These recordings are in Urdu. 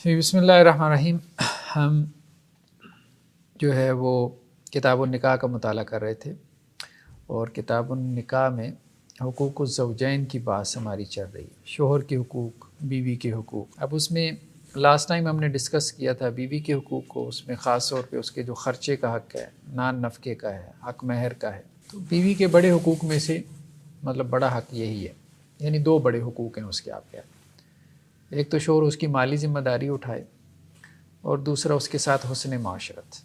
بسم اللہ الرحمن الرحیم۔ ہم جو ہے وہ کتاب النکاح کا مطالعہ کر رہے تھے اور کتاب النکاح میں حقوق الزوجین کی بات ہماری چل رہی ہے، شوہر کے حقوق، بیوی کے حقوق۔ اب اس میں لاسٹ ٹائم ہم نے ڈسکس کیا تھا بیوی کے حقوق کو، اس میں خاص طور پہ اس کے جو خرچے کا حق ہے، نان نفقے کا ہے، حق مہر کا ہے۔ تو بیوی کے بڑے حقوق میں سے مطلب بڑا حق یہی ہے، یعنی دو بڑے حقوق ہیں اس کے آپ کے۔ ایک تو شوہر اس کی مالی ذمہ داری اٹھائے اور دوسرا اس کے ساتھ حسن معاشرت،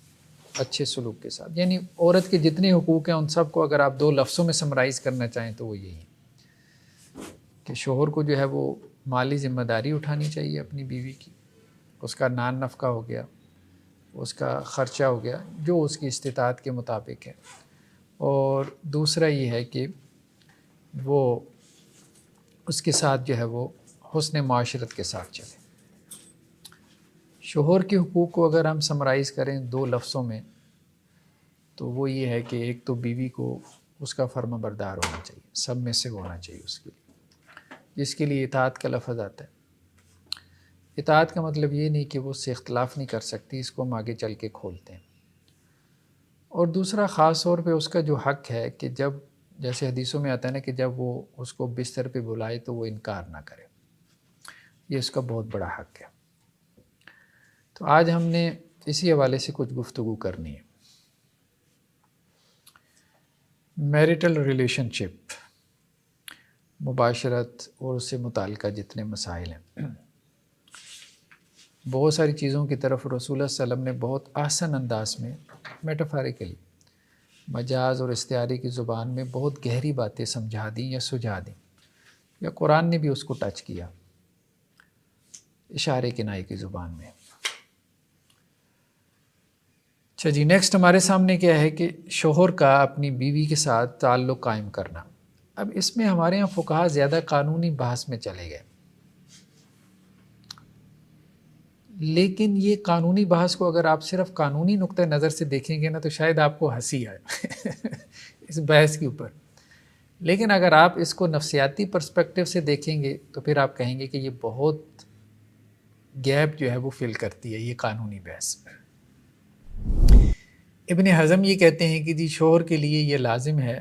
اچھے سلوک کے ساتھ۔ یعنی عورت کے جتنے حقوق ہیں ان سب کو اگر آپ دو لفظوں میں سمرائز کرنا چاہیں تو وہ یہی ہے کہ شوہر کو جو ہے وہ مالی ذمہ داری اٹھانی چاہیے اپنی بیوی کی، اس کا نان نفقہ ہو گیا، اس کا خرچہ ہو گیا جو اس کی استطاعت کے مطابق ہے، اور دوسرا یہ ہے کہ وہ اس کے ساتھ جو ہے وہ حسن معاشرت کے ساتھ چلے۔ شوہر کے حقوق کو اگر ہم سمرائز کریں دو لفظوں میں تو وہ یہ ہے کہ ایک تو بیوی کو اس کا فرما بردار ہونا چاہیے، سب میں سے ہونا چاہیے اس کے لیے، جس کے لیے اطاعت کا لفظ آتا ہے۔ اطاعت کا مطلب یہ نہیں کہ وہ اس سے اختلاف نہیں کر سکتی، اس کو ہم آگے چل کے کھولتے ہیں۔ اور دوسرا خاص طور پہ اس کا جو حق ہے کہ جب جیسے حدیثوں میں آتا ہے نا کہ جب وہ اس کو بستر پہ بلائے تو وہ انکار نہ کرے، یہ اس کا بہت بڑا حق ہے۔ تو آج ہم نے اسی حوالے سے کچھ گفتگو کرنی ہے۔ میریٹل ریلیشن شپ، مباشرت اور اس سے متعلقہ جتنے مسائل ہیں، بہت ساری چیزوں کی طرف رسول اللہ صلی اللہ علیہ وسلم نے بہت آسان انداز میں میٹافارکلی، مجاز اور استعاری کی زبان میں بہت گہری باتیں سمجھا دیں یا سجھا دیں، یا قرآن نے بھی اس کو ٹچ کیا اشارے کنائے کی زبان میں۔ اچھا جی، نیکسٹ ہمارے سامنے کیا ہے کہ شوہر کا اپنی بیوی کے ساتھ تعلق قائم کرنا۔ اب اس میں ہمارے یہاں فقہا زیادہ قانونی بحث میں چلے گئے، لیکن یہ قانونی بحث کو اگر آپ صرف قانونی نقطہ نظر سے دیکھیں گے نا تو شاید آپ کو ہنسی آئے اس بحث کے اوپر، لیکن اگر آپ اس کو نفسیاتی پرسپیکٹیو سے دیکھیں گے تو پھر آپ کہیں گے کہ یہ بہت گیپ جو ہے وہ فل کرتی ہے یہ قانونی بحث۔ ابن حزم یہ کہتے ہیں کہ جی شوہر کے لیے یہ لازم ہے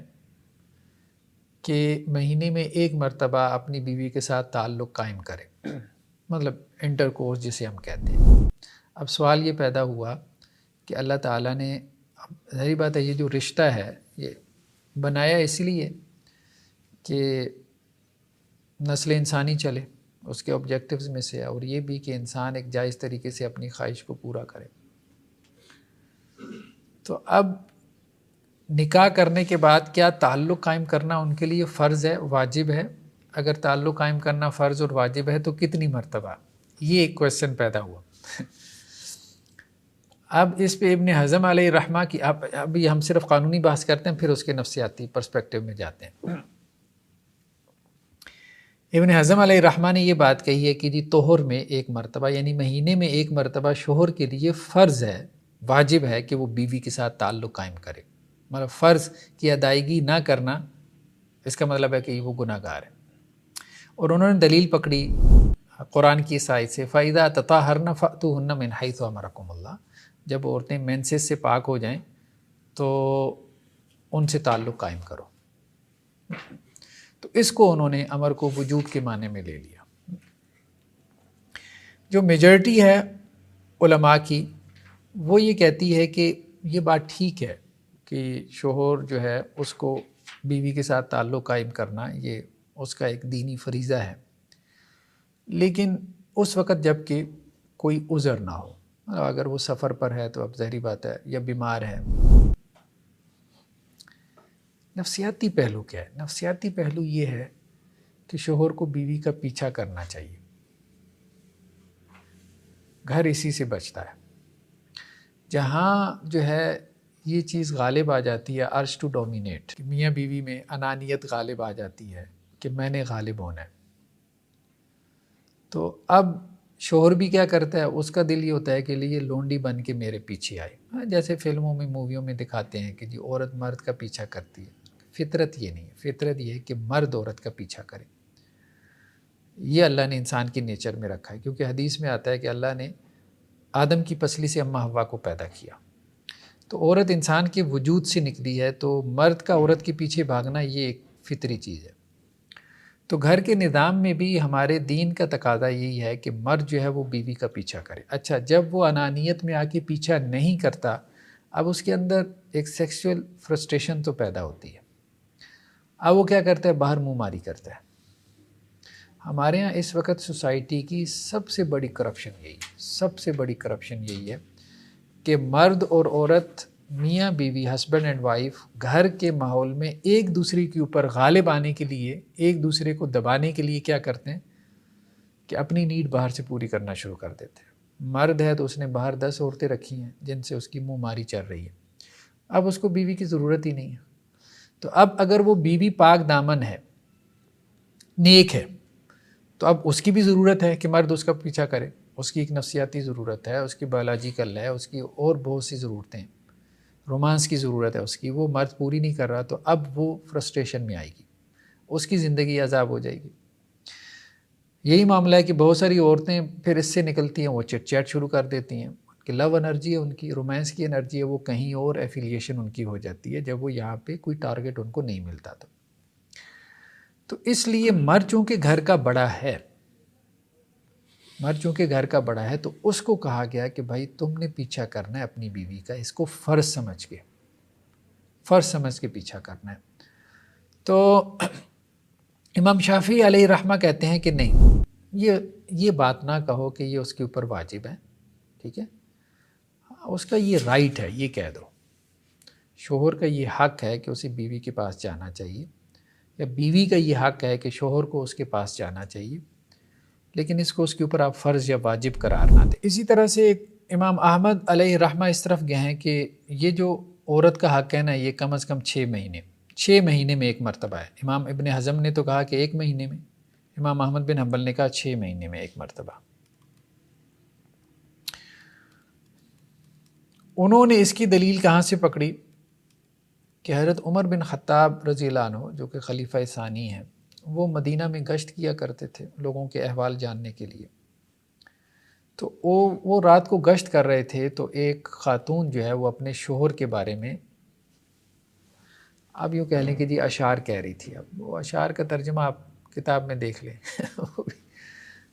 کہ مہینے میں ایک مرتبہ اپنی بیوی کے ساتھ تعلق قائم کرے، مطلب انٹر کورس جسے ہم کہتے ہیں۔ اب سوال یہ پیدا ہوا کہ اللہ تعالیٰ نے، ظاہر بات ہے یہ جو رشتہ ہے یہ بنایا اس لیے کہ نسل انسانی چلے، اس کے آبجیکٹیوز میں سے، اور یہ بھی کہ انسان ایک جائز طریقے سے اپنی خواہش کو پورا کرے۔ تو اب نکاح کرنے کے بعد کیا تعلق قائم کرنا ان کے لیے فرض ہے، واجب ہے؟ اگر تعلق قائم کرنا فرض اور واجب ہے تو کتنی مرتبہ؟ یہ ایک کویسچن پیدا ہوا۔ اب اس پہ ابن حزم علیہ رحمہ کی، ابھی ہم صرف قانونی بحث کرتے ہیں پھر اس کے نفسیاتی پرسپیکٹیو میں جاتے ہیں۔ ابن حزم علیہ رحمہ نے یہ بات کہی ہے کہ جی طہر میں ایک مرتبہ، یعنی مہینے میں ایک مرتبہ شوہر کے لیے فرض ہے، واجب ہے کہ وہ بیوی کے ساتھ تعلق قائم کرے۔ مطلب فرض کی ادائیگی نہ کرنا اس کا مطلب ہے کہ وہ گناہ گار ہے۔ اور انہوں نے دلیل پکڑی قرآن کی اس آیت سے، فَإِذَا تَطَهَّرْنَ فَأْتُوهُنَّ مِنْ حَيْثُ أَمَرَكُمُ اللَّهُ، جب عورتیں مینسز سے پاک ہو جائیں تو ان سے تعلق قائم کرو۔ تو اس کو انہوں نے امر کو وجوب کے معنی میں لے لیا۔ جو میجورٹی ہے علماء کی وہ یہ کہتی ہے کہ یہ بات ٹھیک ہے کہ شوہر جو ہے اس کو بیوی کے ساتھ تعلق قائم کرنا یہ اس کا ایک دینی فریضہ ہے، لیکن اس وقت جب کہ کوئی عذر نہ ہو، اگر وہ سفر پر ہے تو اب ظاہری بات ہے، یا بیمار ہے۔ نفسیاتی پہلو کیا ہے؟ نفسیاتی پہلو یہ ہے کہ شوہر کو بیوی کا پیچھا کرنا چاہیے، گھر اسی سے بچتا ہے۔ جہاں جو ہے یہ چیز غالب آ جاتی ہے، ارج ٹو ڈومینیٹ، میاں بیوی میں انانیت غالب آ جاتی ہے کہ میں نے غالب ہونا ہے، تو اب شوہر بھی کیا کرتا ہے، اس کا دل یہ ہوتا ہے کہ یہ لونڈی بن کے میرے پیچھے آئے، جیسے فلموں میں موویوں میں دکھاتے ہیں کہ جی عورت مرد کا پیچھا کرتی ہے۔ فطرت یہ نہیں ہے، فطرت یہ ہے کہ مرد عورت کا پیچھا کرے۔ یہ اللہ نے انسان کی نیچر میں رکھا ہے، کیونکہ حدیث میں آتا ہے کہ اللہ نے آدم کی پسلی سے اماں حوا کو پیدا کیا، تو عورت انسان کے وجود سے نکلی ہے، تو مرد کا عورت کے پیچھے بھاگنا یہ ایک فطری چیز ہے۔ تو گھر کے نظام میں بھی ہمارے دین کا تقاضا یہی ہے کہ مرد جو ہے وہ بیوی کا پیچھا کرے۔ اچھا، جب وہ انانیت میں آ کے پیچھا نہیں کرتا، اب اس کے اندر ایک سیکسول فرسٹریشن تو پیدا ہوتی ہے، اب وہ کیا کرتا ہے؟ باہر منہ ماری کرتا ہے۔ ہمارے ہاں اس وقت سوسائٹی کی سب سے بڑی کرپشن یہی ہے، سب سے بڑی کرپشن یہی ہے کہ مرد اور عورت، میاں بیوی، ہسبینڈ اینڈ وائف، گھر کے ماحول میں ایک دوسرے کے اوپر غالب آنے کے لیے، ایک دوسرے کو دبانے کے لیے کیا کرتے ہیں کہ اپنی نیڈ باہر سے پوری کرنا شروع کر دیتے ہیں۔ مرد ہے تو اس نے باہر 10 عورتیں رکھی ہیں جن سے اس کی منہ ماری چل رہی ہے، اب اس کو بیوی کی ضرورت ہی نہیں ہے۔ تو اب اگر وہ بیوی پاک دامن ہے، نیک ہے، تو اب اس کی بھی ضرورت ہے کہ مرد اس کا پیچھا کرے، اس کی ایک نفسیاتی ضرورت ہے، اس کی بایولوجیکل ہے، اس کی اور بہت سی ضرورتیں ہیں، رومانس کی ضرورت ہے اس کی، وہ مرد پوری نہیں کر رہا، تو اب وہ فرسٹریشن میں آئے گی، اس کی زندگی عذاب ہو جائے گی۔ یہی معاملہ ہے کہ بہت ساری عورتیں پھر اس سے نکلتی ہیں، وہ چٹ چیٹ شروع کر دیتی ہیں، کہ لو انرجی ہے ان کی، رومانس کی انرجی ہے، وہ کہیں اور ایفیلیشن ان کی ہو جاتی ہے جب وہ یہاں پہ کوئی ٹارگٹ ان کو نہیں ملتا۔ تو اس لیے مرد چونکہ گھر کا بڑا ہے، مرد چونکہ گھر کا بڑا ہے، تو اس کو کہا گیا کہ بھائی تم نے پیچھا کرنا ہے اپنی بیوی کا، اس کو فرض سمجھ کے پیچھا کرنا ہے۔ تو امام شافعی علیہ رحمہ کہتے ہیں کہ نہیں، یہ بات نہ کہو کہ یہ اس کے اوپر واجب ہے، ٹھیک ہے، اس کا یہ رائٹ ہے، یہ کہہ دو، شوہر کا یہ حق ہے کہ اسے بیوی کے پاس جانا چاہیے، یا بیوی کا یہ حق ہے کہ شوہر کو اس کے پاس جانا چاہیے، لیکن اس کو اس کے اوپر آپ فرض یا واجب قرار نہ دیں۔ اسی طرح سے امام احمد علیہ رحمہ اس طرف گئے ہیں کہ یہ جو عورت کا حق ہے نا، یہ کم از کم 6 مہینے میں ایک مرتبہ ہے۔ امام ابن حزم نے تو کہا کہ 1 مہینے میں، امام احمد بن حنبل نے کہا 6 مہینے میں ایک مرتبہ۔ انہوں نے اس کی دلیل کہاں سے پکڑی کہ حضرت عمر بن خطاب رضی اللہ عنہ جو کہ خلیفہ ثانی ہیں، وہ مدینہ میں گشت کیا کرتے تھے لوگوں کے احوال جاننے کے لیے، تو وہ رات کو گشت کر رہے تھے، تو ایک خاتون جو ہے وہ اپنے شوہر کے بارے میں، اب یوں کہہ لیں کہ جی اشعار کہہ رہی تھی۔ اب وہ اشعار کا ترجمہ آپ کتاب میں دیکھ لیں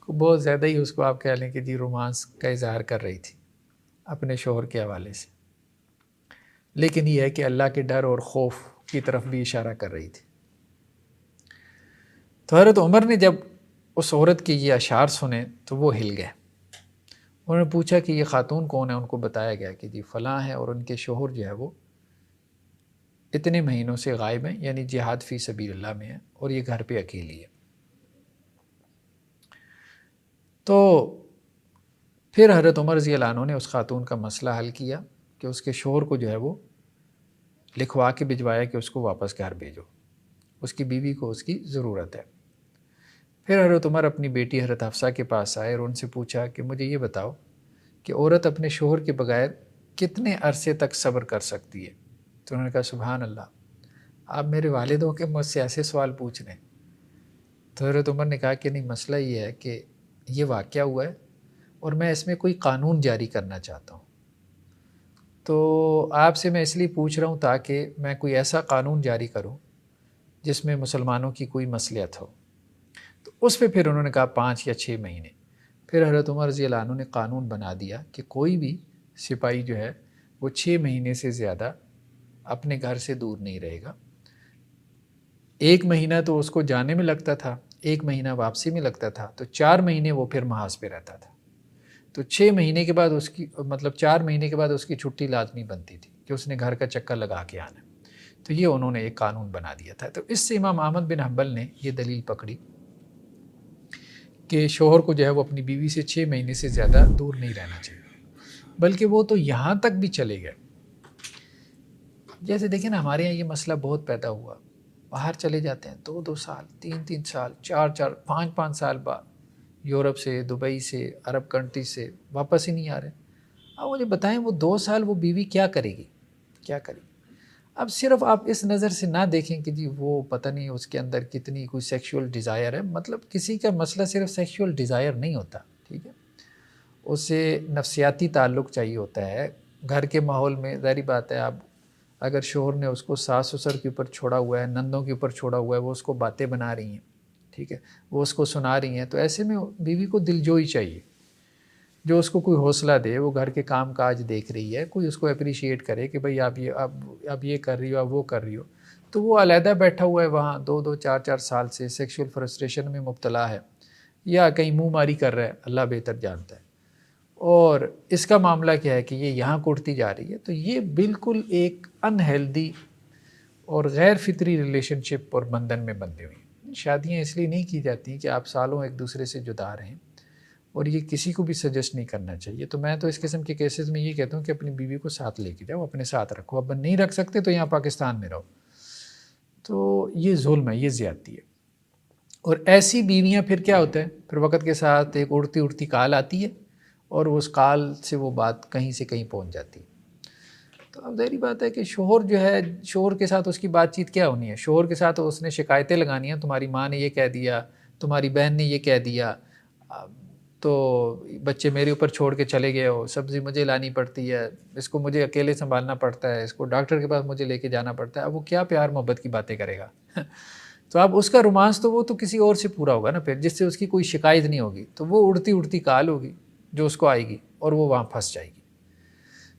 بہت زیادہ ہی اس کو آپ کہہ لیں کہ جی رومانس کا اظہار کر رہی تھی اپنے شوہر کے حوالے سے، لیکن یہ ہے کہ اللہ کے ڈر اور خوف کی طرف بھی اشارہ کر رہی تھی۔ تو حضرت عمر نے جب اس عورت کے یہ اشعار سنے تو وہ ہل گئے، انہوں نے پوچھا کہ یہ خاتون کون ہے، ان کو بتایا گیا کہ جی فلاں ہے، اور ان کے شوہر جو ہے وہ اتنے مہینوں سے غائب ہیں، یعنی جہاد فی سبیل اللہ میں ہے، اور یہ گھر پہ اکیلی ہے۔ تو پھر حضرت عمر رضی اللہ عنہ نے اس خاتون کا مسئلہ حل کیا کہ اس کے شوہر کو جو ہے وہ لکھوا کے بھجوایا کہ اس کو واپس گھر بھیجو، اس کی بیوی کو اس کی ضرورت ہے۔ پھر حضرت عمر اپنی بیٹی حضرت حفصہ کے پاس آئے اور ان سے پوچھا کہ مجھے یہ بتاؤ کہ عورت اپنے شوہر کے بغیر کتنے عرصے تک صبر کر سکتی ہے؟ تو انہوں نے کہا سبحان اللہ، آپ میرے والد ہو کہ مجھ سے ایسے سوال پوچھ رہے ہیں؟ تو حضرت عمر نے کہا کہ نہیں، مسئلہ یہ ہے کہ یہ واقعہ ہوا ہے اور میں اس میں کوئی قانون جاری کرنا چاہتا ہوں، تو آپ سے میں اس لیے پوچھ رہا ہوں تاکہ میں کوئی ایسا قانون جاری کروں جس میں مسلمانوں کی کوئی مصلحت ہو۔ تو اس پہ پھر انہوں نے کہا 5 یا 6 مہینے۔ پھر حضرت عمر رضی اللہ عنہ نے قانون بنا دیا کہ کوئی بھی سپاہی جو ہے وہ 6 مہینے سے زیادہ اپنے گھر سے دور نہیں رہے گا۔ 1 مہینہ تو اس کو جانے میں لگتا تھا، 1 مہینہ واپسی میں لگتا تھا، تو 4 مہینے وہ پھر محاذ پہ رہتا تھا۔ تو 6 مہینے کے بعد اس کی 4 مہینے کے بعد اس کی چھٹی لازمی بنتی تھی کہ اس نے گھر کا چکر لگا کے آنا۔ تو یہ انہوں نے ایک قانون بنا دیا تھا۔ تو اس سے امام احمد بن حنبل نے یہ دلیل پکڑی کہ شوہر کو جو ہے وہ اپنی بیوی سے 6 مہینے سے زیادہ دور نہیں رہنا چاہیے، بلکہ وہ تو یہاں تک بھی چلے گئے۔ جیسے دیکھیں نا، ہمارے یہاں یہ مسئلہ بہت پیدا ہوا، باہر چلے جاتے ہیں 2 سال، 3 سال، 4 5 سال بعد یورپ سے، دبئی سے، عرب کنٹری سے واپس ہی نہیں آ رہے۔ اب مجھے بتائیں وہ 2 سال وہ بیوی کیا کرے گی؟ اب صرف آپ اس نظر سے نہ دیکھیں کہ جی وہ پتہ نہیں اس کے اندر کتنی کوئی سیکشول ڈیزائر ہے. مطلب کسی کا مسئلہ صرف سیکشول ڈیزائر نہیں ہوتا، ٹھیک ہے، اسے نفسیاتی تعلق چاہیے ہوتا ہے. گھر کے ماحول میں ظاہری بات ہے، آپ اگر شوہر نے اس کو ساس سسر کے اوپر چھوڑا ہوا ہے، نندوں کے اوپر چھوڑا ہوا ہے، وہ اس کو باتیں بنا رہی ہیں، ٹھیک ہے، وہ اس کو سنا رہی ہیں، تو ایسے میں بیوی کو دلجوئی چاہیے، جو اس کو کوئی حوصلہ دے. وہ گھر کے کام کاج دیکھ رہی ہے، کوئی اس کو اپریشیٹ کرے کہ بھئی آپ یہ کر رہی ہو، آپ وہ کر رہی ہو. تو وہ علیحدہ بیٹھا ہوا ہے وہاں 2-4 سال سے سیکشول فرسٹریشن میں مبتلا ہے، یا کہیں منہ ماری کر رہا ہے، اللہ بہتر جانتا ہے. اور اس کا معاملہ کیا ہے کہ یہ یہاں کوٹتی جا رہی ہے. تو یہ بالکل ایک انہیلدی اور غیر فطری ریلیشن شپ اور بندھن میں بندھے ہوئی ہیں. شادیاں اس لیے نہیں کی جاتی کہ آپ سالوں ایک دوسرے سے جدا رہیں، اور یہ کسی کو بھی سجیسٹ نہیں کرنا چاہیے. تو میں تو اس قسم کے کیسز میں یہ کہتا ہوں کہ اپنی بیوی کو ساتھ لے کے جاؤ، اپنے ساتھ رکھو. اب نہیں رکھ سکتے تو یہاں پاکستان میں رہو. تو یہ ظلم ہے، یہ زیادتی ہے. اور ایسی بیویاں پھر کیا ہوتا ہے، پھر وقت کے ساتھ ایک اڑتی کال آتی ہے، اور اس کال سے وہ بات کہیں سے کہیں پہنچ جاتی ہے. تو اب ظاہری بات ہے کہ شوہر جو ہے، شوہر کے ساتھ اس کی بات چیت کیا ہونی ہے؟ شوہر کے ساتھ اس نے شکایتیں لگانی ہیں، تمہاری ماں نے یہ کہہ دیا، تمہاری بہن نے یہ کہہ دیا، تو بچے میرے اوپر چھوڑ کے چلے گئے ہو، سبزی مجھے لانی پڑتی ہے، اس کو مجھے اکیلے سنبھالنا پڑتا ہے، اس کو ڈاکٹر کے پاس مجھے لے کے جانا پڑتا ہے. اب وہ کیا پیار محبت کی باتیں کرے گا؟ تو اب اس کا رومانس تو وہ تو کسی اور سے پورا ہوگا نا پھر، جس سے اس کی کوئی شکایت نہیں ہوگی. تو وہ اڑتی کال ہوگی جو اس کو آئے گی، اور وہ وہاں پھنس جائے گی.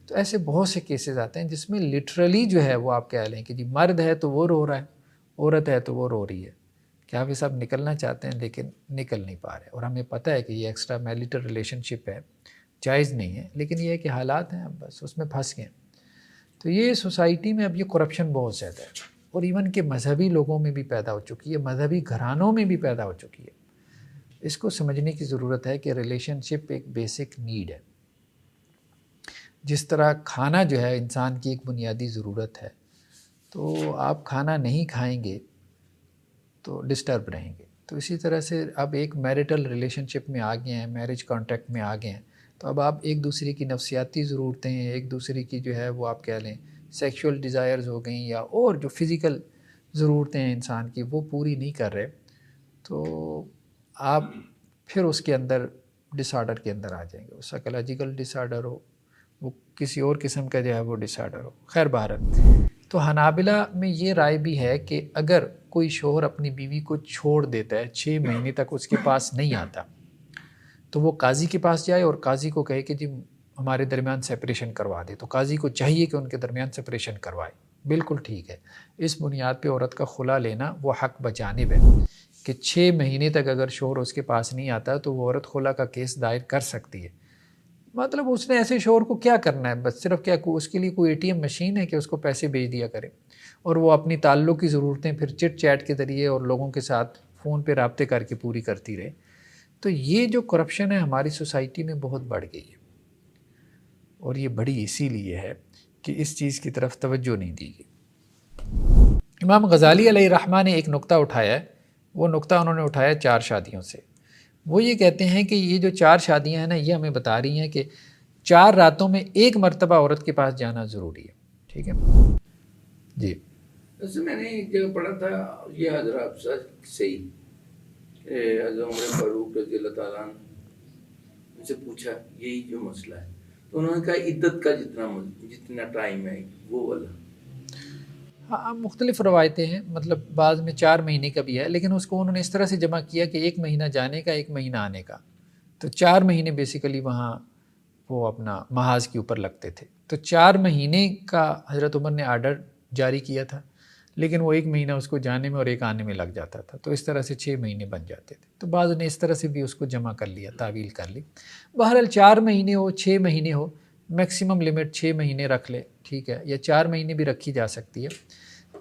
تو ایسے بہت سے کیسز آتے ہیں جس میں لٹرلی جو ہے وہ آپ کہہ لیں کہ جی مرد ہے تو وہ رو رہا ہے، عورت ہے تو وہ رو رہی ہے کہ آپ یہ سب نکلنا چاہتے ہیں لیکن نکل نہیں پا رہے. اور ہمیں پتہ ہے کہ یہ ایکسٹرا میریٹل ریلیشن شپ ہے، جائز نہیں ہے، لیکن یہ ہے کہ حالات ہیں، اب بس اس میں پھنس گئے. تو یہ سوسائٹی میں اب یہ کرپشن بہت زیادہ ہے، اور ایون کہ مذہبی لوگوں میں بھی پیدا ہو چکی ہے، مذہبی گھرانوں میں بھی پیدا ہو چکی ہے. اس کو سمجھنے کی ضرورت ہے کہ ریلیشن شپ ایک بیسک نیڈ ہے. جس طرح کھانا جو ہے انسان کی ایک بنیادی ضرورت ہے، تو آپ کھانا نہیں کھائیں گے تو ڈسٹرب رہیں گے. تو اسی طرح سے اب ایک میریٹل ریلیشن شپ میں آ گئے ہیں، میرج کانٹریکٹ میں آ گئے ہیں، تو اب آپ ایک دوسرے کی نفسیاتی ضرورتیں، ایک دوسرے کی جو ہے وہ آپ کہہ لیں سیکشول ڈیزائرز ہو گئیں، یا اور جو فزیکل ضرورتیں ہیں انسان کی وہ پوری نہیں کر رہے، تو آپ پھر اس کے اندر ڈس آرڈر کے اندر آ جائیں گے. وہ سائیکولوجیکل ڈس آرڈر ہو، وہ کسی اور قسم کا جو ہے وہ ڈس آرڈر ہو. خیر بہرحال، تو حنابلہ میں یہ رائے بھی ہے کہ اگر کوئی شوہر اپنی بیوی کو چھوڑ دیتا ہے، 6 مہینے تک اس کے پاس نہیں آتا، تو وہ قاضی کے پاس جائے اور قاضی کو کہے کہ جی ہمارے درمیان سیپریشن کروا دے. تو قاضی کو چاہیے کہ ان کے درمیان سیپریشن کروائے. بالکل ٹھیک ہے. اس بنیاد پہ عورت کا خلا لینا وہ حق بجانب ہے کہ 6 مہینے تک اگر شوہر اس کے پاس نہیں آتا تو وہ عورت خلا کا کیس دائر کر سکتی ہے. مطلب اس نے ایسے شوہر کو کیا کرنا ہے؟ بس صرف کیا اس کے لیے کوئی ATM مشین ہے کہ اس کو پیسے بھیج دیا کرے، اور وہ اپنی تعلق کی ضرورتیں پھر چٹ چیٹ کے ذریعے اور لوگوں کے ساتھ فون پہ رابطے کر کے پوری کرتی رہے. تو یہ جو کرپشن ہے ہماری سوسائٹی میں بہت بڑھ گئی ہے، اور یہ بڑی اسی لیے ہے کہ اس چیز کی طرف توجہ نہیں دی گئی. امام غزالی علیہ الرحمہ نے ایک نقطہ اٹھایا ہے، وہ نقطہ انہوں نے اٹھایا 4 شادیوں سے. وہ یہ کہتے ہیں کہ یہ جو 4 شادیاں ہیں نا، یہ ہمیں بتا رہی ہیں کہ 4 راتوں میں 1 مرتبہ عورت کے پاس جانا ضروری ہے. ٹھیک ہے جی. ویسے میں نے ایک جگہ پڑھا تھا، یہ حضرت سے ہی حضرت عمر فاروق رضی اللہ تعالیٰ عنہ ان سے پوچھا یہی جو مسئلہ ہے، تو انہوں نے کہا عدت کا جتنا ٹائم ہے وہ والا. ہاں مختلف روایتیں ہیں، مطلب بعض میں 4 مہینے کا بھی ہے، لیکن اس کو انہوں نے اس طرح سے جمع کیا کہ 1 مہینہ جانے کا 1 مہینہ آنے کا. تو 4 مہینے بیسیکلی وہاں وہ اپنا محاذ کے اوپر لگتے تھے. تو 4 مہینے کا حضرت عمر نے آرڈر جاری کیا تھا، لیکن وہ 1 مہینہ اس کو جانے میں اور 1 آنے میں لگ جاتا تھا. تو اس طرح سے 6 مہینے بن جاتے تھے. تو بعض نے اس طرح سے بھی اس کو جمع کر لیا، تعویل کر لی. بہرحال 4 مہینے ہو 6 مہینے ہو، میکسیمم لمٹ 6 مہینے رکھ لے، ٹھیک ہے، یا 4 مہینے بھی رکھی جا سکتی ہے.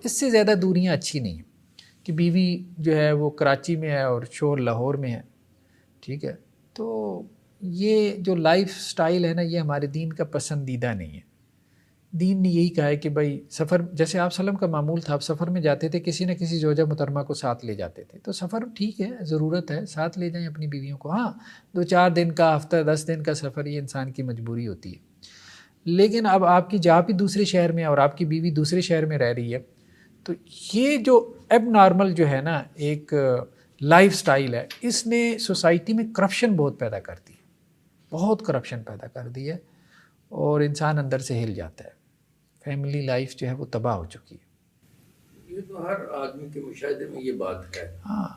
اس سے زیادہ دوریاں اچھی نہیں ہیں کہ بیوی جو ہے وہ کراچی میں ہے اور شوہر لاہور میں ہے. ٹھیک ہے، تو یہ جو لائف سٹائل ہے نا، یہ ہمارے دین کا پسندیدہ نہیں ہے. دین نے یہی کہا ہے کہ بھائی سفر، جیسے آپ وسلم کا معمول تھا، آپ سفر میں جاتے تھے، کسی نہ کسی زوجہ محترمہ کو ساتھ لے جاتے تھے. تو سفر ٹھیک ہے، ضرورت ہے، ساتھ لے جائیں اپنی بیویوں کو. ہاں 2-4 دن کا، ہفتہ 10 دن کا سفر یہ انسان کی مجبوری ہوتی ہے. لیکن اب آپ کی جاب بھی دوسرے شہر میں اور آپ کی بیوی دوسرے شہر میں رہ رہی ہے، تو یہ جو ایب نارمل جو ہے نا ایک لائف سٹائل ہے، اس نے سوسائٹی میں کرپشن بہت پیدا کر دی ہے، بہت کرپشن پیدا کر دی ہے، اور انسان اندر سے ہل جاتا ہے، فیملی لائف جو ہے وہ تباہ ہو چکی ہے۔ یہ تو ہر آدمی کے مشاہدے میں یہ بات ہے۔ ہاں،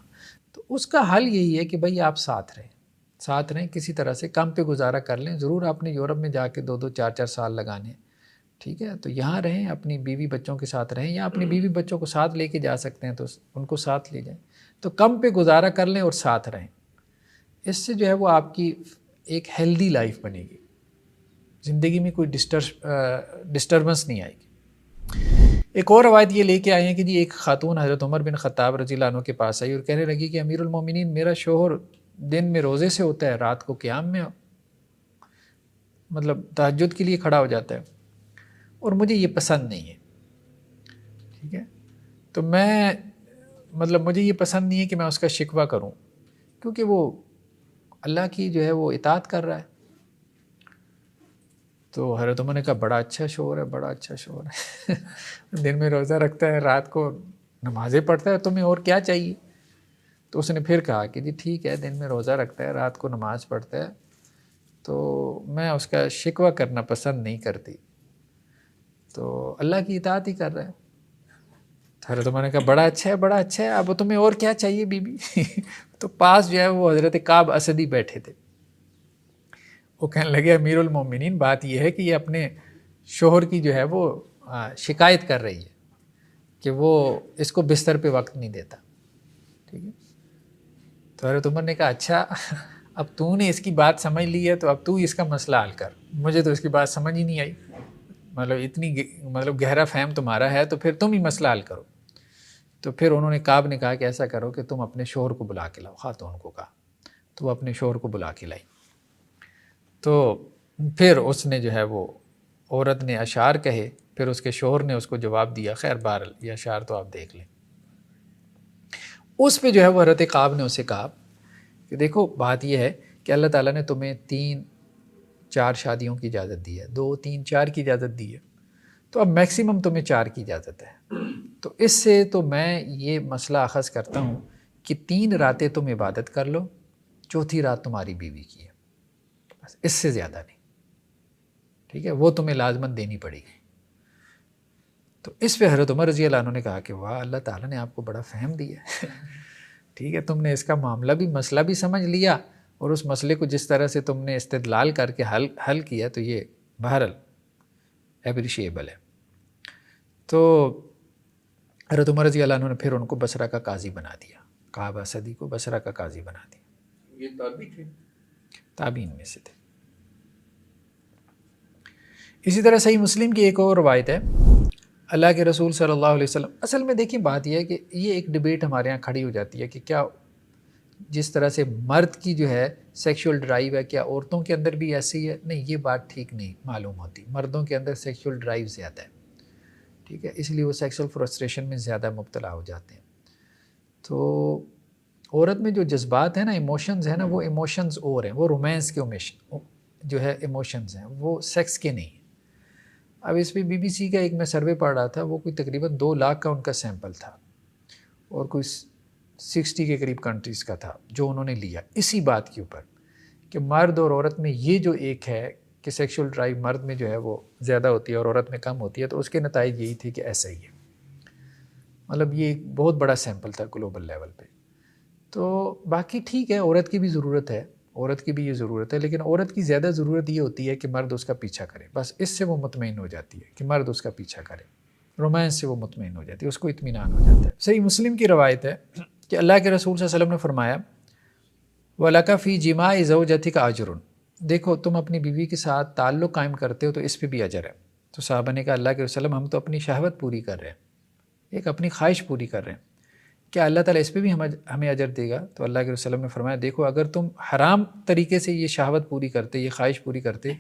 تو اس کا حل یہی ہے کہ بھائی آپ ساتھ رہیں، کسی طرح سے کم پہ گزارا کر لیں۔ ضرور آپ نے یورپ میں جا کے 2-2 4-4 سال لگانے، ٹھیک ہے، تو یہاں رہیں، اپنی بیوی بچوں کے ساتھ رہیں، یا اپنی بیوی بچوں کو ساتھ لے کے جا سکتے ہیں تو ان کو ساتھ لے جائیں، تو کم پہ گزارا کر لیں اور ساتھ رہیں۔ اس سے جو ہے وہ آپ کی ایک ہیلدی لائف بنے گی، زندگی میں کوئی ڈسٹربنس نہیں آئے گی۔ ایک اور روایت یہ لے کے آئے ہیں کہ جی ایک خاتون حضرت عمر بن خطاب رضی اللہ عنہ کے پاس آئی اور کہنے لگی کہ امیر المومنین، میرا شوہر دن میں روزے سے ہوتا ہے، رات کو قیام میں مطلب تہجد کے لیے کھڑا ہو جاتا ہے، اور مجھے یہ پسند نہیں ہے، ٹھیک ہے، تو مجھے یہ پسند نہیں ہے کہ میں اس کا شکوہ کروں، کیونکہ وہ اللہ کی جو ہے وہ اطاعت کر رہا ہے۔ تو حضرت عمر نے کہا بڑا اچھا شوہر ہے، بڑا اچھا شوہر ہے، دن میں روزہ رکھتا ہے، رات کو نمازیں پڑھتا ہے، تمہیں اور کیا چاہیے؟ تو اس نے پھر کہا کہ جی ٹھیک ہے، دن میں روزہ رکھتا ہے، رات کو نماز پڑھتا ہے، تو میں اس کا شکوہ کرنا پسند نہیں کرتی، تو اللہ کی اطاعت ہی کر رہا ہے۔ تو حضرت عمر نے کہا بڑا اچھا ہے، بڑا اچھا ہے، اب تمہیں اور کیا چاہیے بی بی؟ تو پاس جو ہے وہ حضرت کعب اسدی بیٹھے تھے، وہ کہنے لگے امیر المومنین، بات یہ ہے کہ یہ اپنے شوہر کی جو ہے وہ شکایت کر رہی ہے کہ وہ اس کو بستر پہ وقت نہیں دیتا، ٹھیک ہے۔ تو حضرت عمر نے کہا اچھا، اب تو نے اس کی بات سمجھ لی ہے تو اب تو اس کا مسئلہ حل کر، مجھے تو اس کی بات سمجھ ہی نہیں آئی، مطلب گہرا فہم تمہارا ہے تو پھر تم ہی مسئلہ حل کرو۔ تو پھر انہوں نے کعب نے کہا کہ ایسا کرو کہ تم اپنے شوہر کو بلا کے لاؤ، خاتون کو کہا، تو وہ اپنے شوہر کو بلا کے لائی۔ تو پھر اس نے جو ہے وہ عورت نے اشعار کہے، پھر اس کے شوہر نے اس کو جواب دیا، خیر بہرحال یہ اشعار تو آپ دیکھ لیں۔ اس پہ جو ہے وہ حضرت کعب نے اسے کہا کہ دیکھو بات یہ ہے کہ اللہ تعالیٰ نے تمہیں 3-4 شادیوں کی اجازت دی ہے، 2-3-4 کی اجازت دی ہے، تو اب میکسیمم تمہیں 4 کی اجازت ہے، تو اس سے تو میں یہ مسئلہ اخذ کرتا ہوں کہ 3 راتیں تم عبادت کر لو، 4تھی رات تمہاری بیوی کی ہے، بس اس سے زیادہ نہیں، ٹھیک ہے، وہ تمہیں لازماً دینی پڑے گی۔ تو اس پہ حضرت عمر رضی اللہ عنہ نے کہا کہ واہ، اللہ تعالیٰ نے آپ کو بڑا فہم دیا ہے، ٹھیک ہے، تم نے اس کا مسئلہ بھی سمجھ لیا، اور اس مسئلے کو جس طرح سے تم نے استدلال کر کے حل کیا، تو یہ بہرحال اپریشیبل ہے۔ تو حضرت عمر رضی اللہ عنہ نے پھر ان کو بصرہ کا قاضی بنا دیا، کعب اسدی کو بصرہ کا قاضی بنا دیا۔ یہ تابعی تھے؟ تابعین میں سے تھے۔ اسی طرح صحیح مسلم کی ایک اور روایت ہے، اللہ کے رسول صلی اللہ علیہ وسلم، اصل میں دیکھیں بات یہ ہے کہ یہ ایک ڈبیٹ ہمارے یہاں کھڑی ہو جاتی ہے کہ کیا جس طرح سے مرد کی جو ہے سیکشول ڈرائیو ہے، کیا عورتوں کے اندر بھی ایسی ہے؟ نہیں، یہ بات ٹھیک نہیں معلوم ہوتی، مردوں کے اندر سیکشول ڈرائیو زیادہ ہے، ٹھیک ہے، اس لیے وہ سیکشول فرسٹریشن میں زیادہ مبتلا ہو جاتے ہیں۔ تو عورت میں جو جذبات ہیں نا، ایموشنز ہیں نا، وہ ایموشنز اور ہیں، وہ رومانس کے جو ہے ایموشنز ہیں، وہ سیکس کے نہیں ہیں۔ اب اس پہ BBC کا ایک میں سروے پڑھ رہا تھا، وہ کوئی تقریباً 2 لاکھ کا ان کا سیمپل تھا، اور کوئی 60 کے قریب کنٹریز کا تھا جو انہوں نے لیا اسی بات کے اوپر کہ مرد اور عورت میں یہ جو ایک ہے کہ سیکشول ڈرائیو مرد میں جو ہے وہ زیادہ ہوتی ہے اور عورت میں کم ہوتی ہے، تو اس کے نتائج یہی تھے کہ ایسا ہی ہے، مطلب یہ ایک بہت بڑا سیمپل تھا گلوبل لیول پہ۔ تو باقی ٹھیک ہے، عورت کی بھی ضرورت ہے، عورت کی بھی یہ ضرورت ہے، لیکن عورت کی زیادہ ضرورت یہ ہوتی ہے کہ مرد اس کا پیچھا کرے، بس اس سے وہ مطمئن ہو جاتی ہے کہ مرد اس کا پیچھا کرے، رومانس سے وہ مطمئن ہو جاتی ہے، اس کو اطمینان ہو جاتا ہے۔ صحیح مسلم کی روایت ہے کہ اللہ کے رسول صلی اللہ علیہ وسلم نے فرمایا وَلَكَ فِي جِمَاعِ زَوْجَتِكَ أَجْرٌ، دیکھو تم اپنی بیوی کے ساتھ تعلق قائم کرتے ہو تو اس پہ بھی اجر ہے۔ تو صحابہ نے کہا اللہ کے رسول ہم تو اپنی شہوت پوری کر رہے ہیں، ایک اپنی خواہش پوری کر رہے ہیں، کیا اللہ تعالیٰ اس پہ بھی ہمیں اجر دے گا؟ تو اللہ کے رسول نے فرمایا دیکھو اگر تم حرام طریقے سے یہ شہوت پوری کرتے، یہ خواہش پوری کرتے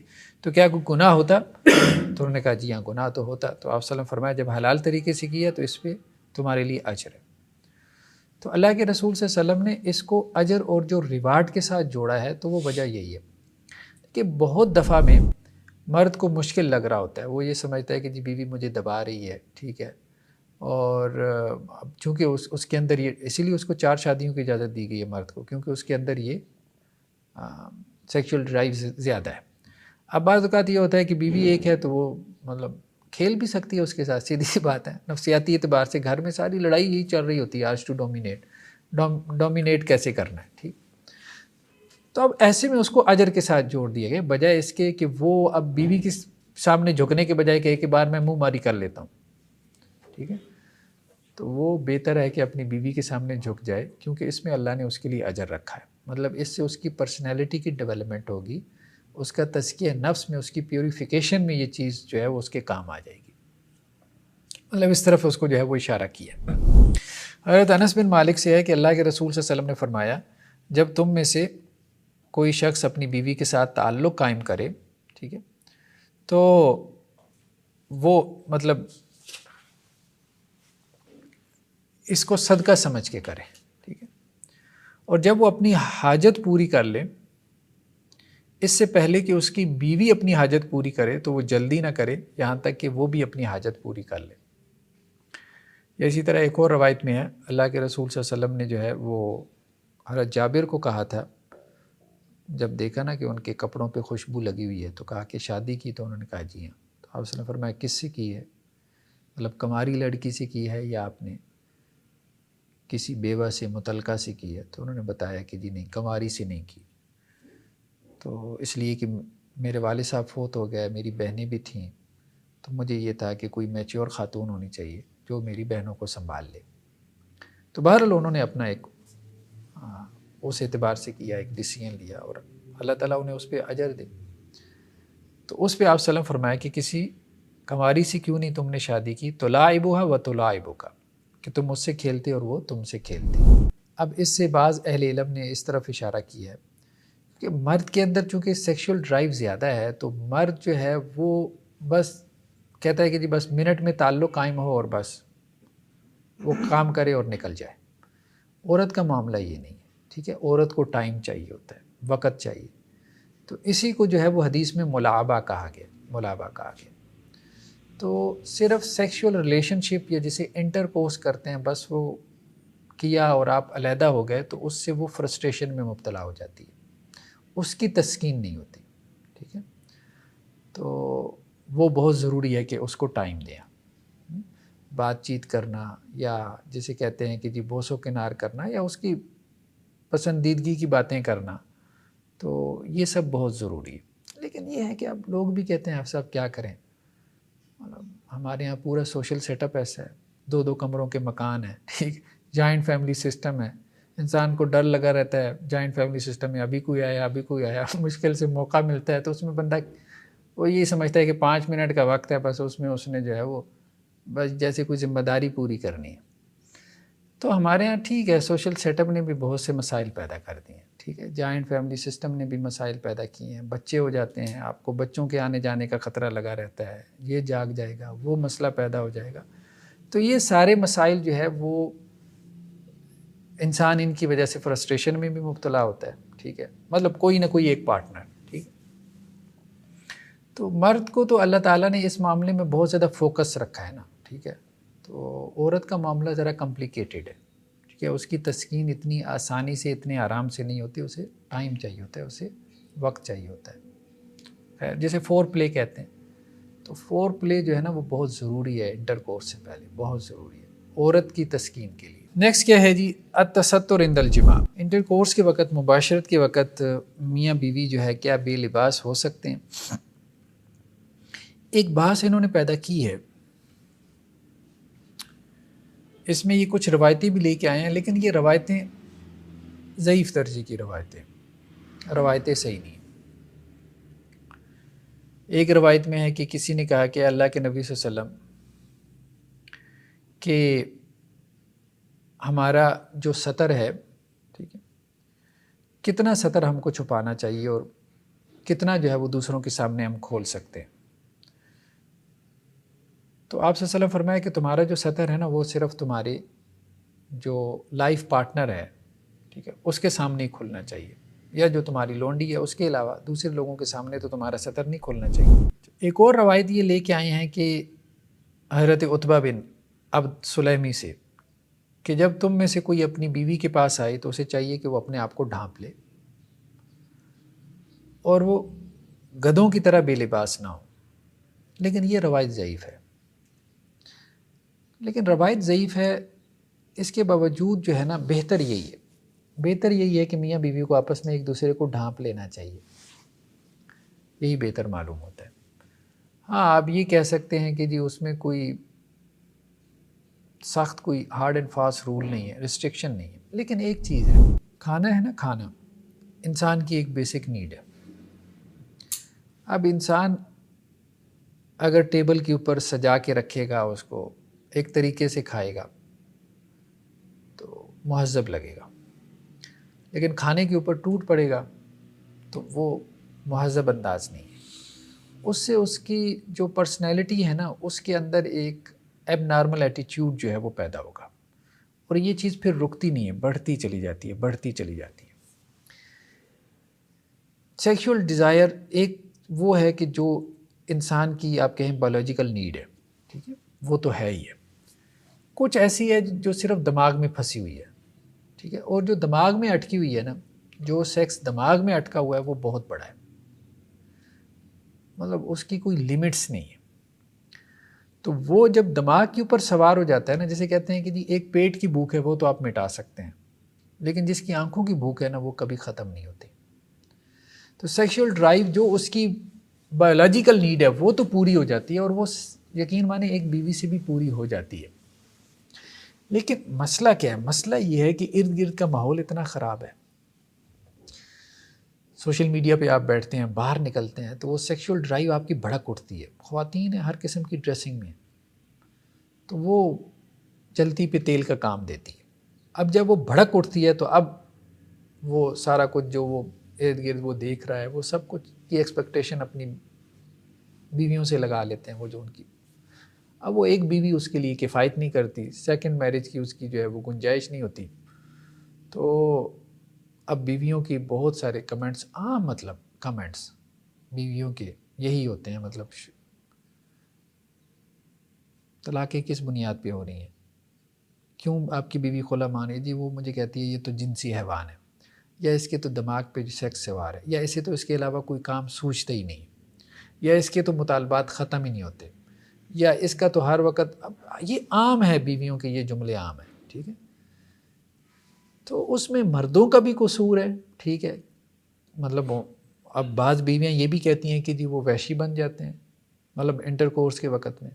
تو کیا کوئی گناہ ہوتا؟ تو انہوں نے کہا جی ہاں گناہ تو ہوتا۔ تو آپ صلی اللہ علیہ وسلم فرمایا جب حلال طریقے سے کیا تو اس پہ تمہارے لیے اجر ہے۔ تو اللہ کے رسول صلی اللہ علیہ وسلم نے اس کو اجر اور جو ریوارڈ کے ساتھ جوڑا ہے، تو وہ وجہ یہی ہے کہ بہت دفعہ میں مرد کو مشکل لگ رہا ہوتا ہے، وہ یہ سمجھتا ہے کہ جی بیوی مجھے دبا رہی ہے، ٹھیک ہے، اور اب چونکہ اس کے اندر یہ، اسی لیے اس کو 4 شادیوں کی اجازت دی گئی ہے مرد کو، کیونکہ اس کے اندر یہ سیکشول ڈرائیو زیادہ ہے۔ اب بعض اوقات یہ ہوتا ہے کہ بیوی ایک ہے تو وہ مطلب کھیل بھی سکتی ہے اس کے ساتھ، سیدھی سی بات ہے، نفسیاتی اعتبار سے گھر میں ساری لڑائی یہی چل رہی ہوتی ہے آج ٹو ڈومینیٹ کیسے کرنا ہے، ٹھیک۔ تو اب ایسے میں اس کو اجر کے ساتھ جوڑ دیا گیا، بجائے اس کے کہ وہ اب بیوی کے سامنے جھکنے کے بجائے کہ ایک بار میں منہ ماری کر لیتا ہوں، ٹھیک ہے، تو وہ بہتر ہے کہ اپنی بیوی کے سامنے جھک جائے، کیونکہ اس میں اللہ نے اس کے لیے اجر رکھا ہے، مطلب اس سے اس کی پرسنالٹی کی ڈیولپمنٹ ہوگی، اس کا تزکیہ نفس میں، اس کی پیوریفیکیشن میں یہ چیز جو ہے وہ اس کے کام آ جائے گی، مطلب اس طرف اس کو جو ہے وہ اشارہ کیا۔ حضرت انس بن مالک سے ہے کہ اللہ کے رسول صلی اللہ علیہ وسلم نے فرمایا، جب تم میں سے کوئی شخص اپنی بیوی کے ساتھ تعلق قائم کرے، ٹھیک ہے، تو وہ مطلب اس کو صدقہ سمجھ کے کرے، ٹھیک ہے، اور جب وہ اپنی حاجت پوری کر لے، اس سے پہلے کہ اس کی بیوی اپنی حاجت پوری کرے تو وہ جلدی نہ کرے یہاں تک کہ وہ بھی اپنی حاجت پوری کر لے۔ یا اسی طرح ایک اور روایت میں ہے، اللہ کے رسول صلی اللہ علیہ وسلم نے جو ہے وہ حضرت جابر کو کہا تھا، جب دیکھا نا کہ ان کے کپڑوں پہ خوشبو لگی ہوئی ہے تو کہا کہ شادی کی؟ تو انہوں نے کہا جی ہاں۔ تو آپ صلی اللہ علیہ وسلم نے فرمایا کس سے کی ہے؟ مطلب کماری لڑکی سے کی ہے یا آپ نے کسی بیوہ سے مطلقہ سے کی ہے؟ تو انہوں نے بتایا کہ جی نہیں، کماری سے نہیں کی، تو اس لیے کہ میرے والد صاحب فوت ہو گئے، میری بہنیں بھی تھیں، تو مجھے یہ تھا کہ کوئی میچور خاتون ہونی چاہیے جو میری بہنوں کو سنبھال لے۔ تو بہرحال انہوں نے اپنا ایک اس اعتبار سے کیا، ایک ڈیسیژن لیا، اور اللہ تعالیٰ انہیں اس پہ اجر دے۔ تو اس پہ آپ صلی اللہ علیہ وسلم فرمایا کہ کسی کماری سے کیوں نہیں تم نے شادی کی؟ تلاعبها وتلاعبک، کہ تم اس سے کھیلتے اور وہ تم سے کھیلتی۔ اب اس سے بعض اہل علم نے اس طرف اشارہ کیا ہے کہ مرد کے اندر چونکہ سیکشول ڈرائیو زیادہ ہے، تو مرد جو ہے وہ بس کہتا ہے کہ جی بس منٹ میں تعلق قائم ہو اور بس وہ کام کرے اور نکل جائے۔ عورت کا معاملہ یہ نہیں ہے، ٹھیک ہے، عورت کو ٹائم چاہیے ہوتا ہے، وقت چاہیے، تو اسی کو جو ہے وہ حدیث میں ملاعبہ کہا گیا۔ تو صرف سیکشول ریلیشن شپ یا جسے انٹر کورس کرتے ہیں بس وہ کیا اور آپ علیحدہ ہو گئے، تو اس سے وہ فرسٹریشن میں مبتلا ہو جاتی ہے، اس کی تسکین نہیں ہوتی، ٹھیک ہے، تو وہ بہت ضروری ہے کہ اس کو ٹائم دیں، بات چیت کرنا، یا جسے کہتے ہیں کہ جی بوس و کنار کرنا، یا اس کی پسندیدگی کی باتیں کرنا، تو یہ سب بہت ضروری ہے۔ لیکن یہ ہے کہ اب لوگ بھی کہتے ہیں آپ صاحب کیا کریں، ہمارے یہاں پورا سوشل سیٹ اپ ایسا ہے، 2 کمروں کے مکان ہیں، ٹھیک، جوائنٹ فیملی سسٹم ہے، انسان کو ڈر لگا رہتا ہے جوائنٹ فیملی سسٹم میں، ابھی کوئی آیا مشکل سے موقع ملتا ہے تو اس میں بندہ وہ یہ سمجھتا ہے کہ 5 منٹ کا وقت ہے، بس اس میں اس نے جو ہے وہ بس جیسے کوئی ذمہ داری پوری کرنی ہے۔ تو ہمارے ہاں ٹھیک ہے، سوشل سیٹ اپ نے بھی بہت سے مسائل پیدا کر دیے ہیں، ٹھیک ہے، جوائنٹ فیملی سسٹم نے بھی مسائل پیدا کیے ہیں، بچے ہو جاتے ہیں، آپ کو بچوں کے آنے جانے کا خطرہ لگا رہتا ہے، یہ جاگ جائے گا، وہ مسئلہ پیدا ہو جائے گا، تو یہ سارے مسائل جو ہے وہ انسان ان کی وجہ سے فرسٹریشن میں بھی مبتلا ہوتا ہے، ٹھیک ہے، مطلب کوئی نہ کوئی ایک پارٹنر، ٹھیک ہے۔ تو مرد کو تو اللہ تعالیٰ نے اس معاملے میں بہت زیادہ فوکس رکھا ہے نا، ٹھیک ہے، تو عورت کا معاملہ ذرا کمپلیکیٹڈ ہے، ٹھیک ہے، اس کی تسکین اتنی آسانی سے اتنے آرام سے نہیں ہوتی، اسے ٹائم چاہیے ہوتا ہے، اسے وقت چاہیے ہوتا ہے، خیر جیسے فور پلے کہتے ہیں، تو فور پلے جو ہے نا وہ بہت ضروری ہے، انٹر کورس سے پہلے بہت ضروری ہے عورت کی تسکین کے لیے۔ نیکسٹ کیا ہے جی، التستر عند الجماع، انٹر کورس کے وقت، مباشرت کے وقت میاں بیوی جو ہے کیا بے لباس ہو سکتے ہیں؟ ایک بحث انہوں نے پیدا کی ہے، اس میں یہ کچھ روایتیں بھی لے کے آئے ہیں، لیکن یہ روایتیں ضعیف درجے کی روایتیں صحیح نہیں ہیں۔ ایک روایت میں ہے کہ کسی نے کہا کہ اللہ کے نبی صلی اللہ علیہ وسلم کہ ہمارا جو سطر ہے، ٹھیک ہے، کتنا سطر ہم کو چھپانا چاہیے اور کتنا جو ہے وہ دوسروں کے سامنے ہم کھول سکتے ہیں؟ تو آپ صلی اللہ علیہ وسلم فرمایا کہ تمہارا جو سطر ہے نا وہ صرف تمہارے جو لائف پارٹنر ہے، ٹھیک ہے، اس کے سامنے ہی کھلنا چاہیے، یا جو تمہاری لونڈی ہے اس کے علاوہ دوسرے لوگوں کے سامنے تو تمہارا سطر نہیں کھولنا چاہیے۔ ایک اور روایت یہ لے کے آئے ہیں کہ حضرت عتبہ بن عبد سلیمی سے کہ جب تم میں سے کوئی اپنی بیوی کے پاس آئے تو اسے چاہیے کہ وہ اپنے آپ کو ڈھانپ لے اور وہ گدھوں کی طرح بے لباس نہ ہو۔ لیکن یہ روایت ضعیف ہے، لیکن روایت ضعیف ہے اس کے باوجود جو ہے نا بہتر یہی ہے کہ میاں بیوی کو آپس میں ایک دوسرے کو ڈھانپ لینا چاہیے، یہی بہتر معلوم ہوتا ہے۔ ہاں آپ یہ کہہ سکتے ہیں کہ جی اس میں کوئی سخت کوئی ہارڈ اینڈ فاسٹ رول نہیں ہے، ریسٹرکشن نہیں ہے، لیکن ایک چیز ہے، کھانا ہے نا، کھانا انسان کی ایک بیسک نیڈ ہے۔ اب انسان اگر ٹیبل کے اوپر سجا کے رکھے گا، اس کو ایک طریقے سے کھائے گا تو مہذب لگے گا، لیکن کھانے کے اوپر ٹوٹ پڑے گا تو وہ مہذب انداز نہیں ہے۔ اس سے اس کی جو پرسنالٹی ہے نا، اس کے اندر ایک ایب نارمل ایٹیچیوڈ جو ہے وہ پیدا ہوگا، اور یہ چیز پھر رکتی نہیں ہے، بڑھتی چلی جاتی ہے۔ سیکشول ڈیزائر ایک وہ ہے کہ جو انسان کی آپ کہیں بایولوجیکل نیڈ ہے، ٹھیک ہے، وہ تو ہے ہی ہے۔ کچھ ایسی ہے جو صرف دماغ میں پھنسی ہوئی ہے، ٹھیک ہے، اور جو دماغ میں اٹکی ہوئی ہے نا، جو سیکس دماغ میں اٹکا ہوا ہے وہ بہت بڑا ہے، مطلب اس کی کوئی لیمٹس نہیں ہے۔ تو وہ جب دماغ کے اوپر سوار ہو جاتا ہے نا، جیسے کہتے ہیں کہ جی ایک پیٹ کی بھوک ہے وہ تو آپ مٹا سکتے ہیں، لیکن جس کی آنکھوں کی بھوک ہے نا وہ کبھی ختم نہیں ہوتی۔ تو سیکشول ڈرائیو جو اس کی بایولوجیکل نیڈ ہے وہ تو پوری ہو جاتی ہے، اور وہ یقین مانے ایک بیوی سے بھی پوری ہو جاتی ہے۔ لیکن مسئلہ کیا ہے؟ مسئلہ یہ ہے کہ ارد گرد کا ماحول اتنا خراب ہے، سوشل میڈیا پہ آپ بیٹھتے ہیں، باہر نکلتے ہیں تو وہ سیکشول ڈرائیو آپ کی بھڑک اٹھتی ہے۔ خواتین ہیں ہر قسم کی ڈریسنگ میں، تو وہ چلتی پہ تیل کا کام دیتی ہے۔ اب جب وہ بھڑک اٹھتی ہے تو اب وہ سارا کچھ جو وہ ارد گرد وہ دیکھ رہا ہے، وہ سب کچھ کی ایکسپیکٹیشن اپنی بیویوں سے لگا لیتے ہیں، وہ جو ان کی، اب وہ ایک بیوی اس کے لیے کفایت نہیں کرتی، سیکنڈ میرج کی اس کی جو ہے وہ گنجائش نہیں ہوتی۔ تو اب بیویوں کی بہت سارے کمنٹس، عام مطلب کمنٹس بیویوں کے یہی ہوتے ہیں، مطلب طلاقیں کس بنیاد پہ ہو رہی ہیں؟ کیوں آپ کی بیوی خلا مانے؟ جی وہ مجھے کہتی ہے یہ تو جنسی حیوان ہے، یا اس کے تو دماغ پہ سیکس سوار ہے، یا اسے تو اس کے علاوہ کوئی کام سوچتا ہی نہیں، یا اس کے تو مطالبات ختم ہی نہیں ہوتے، یا اس کا تو ہر وقت، یہ عام ہے بیویوں کے، یہ جملے عام ہیں، ٹھیک ہے۔ تو اس میں مردوں کا بھی قصور ہے، ٹھیک ہے، مطلب اب بعض بیویاں یہ بھی کہتی ہیں کہ جی وہ وحشی بن جاتے ہیں، مطلب انٹر کورس کے وقت میں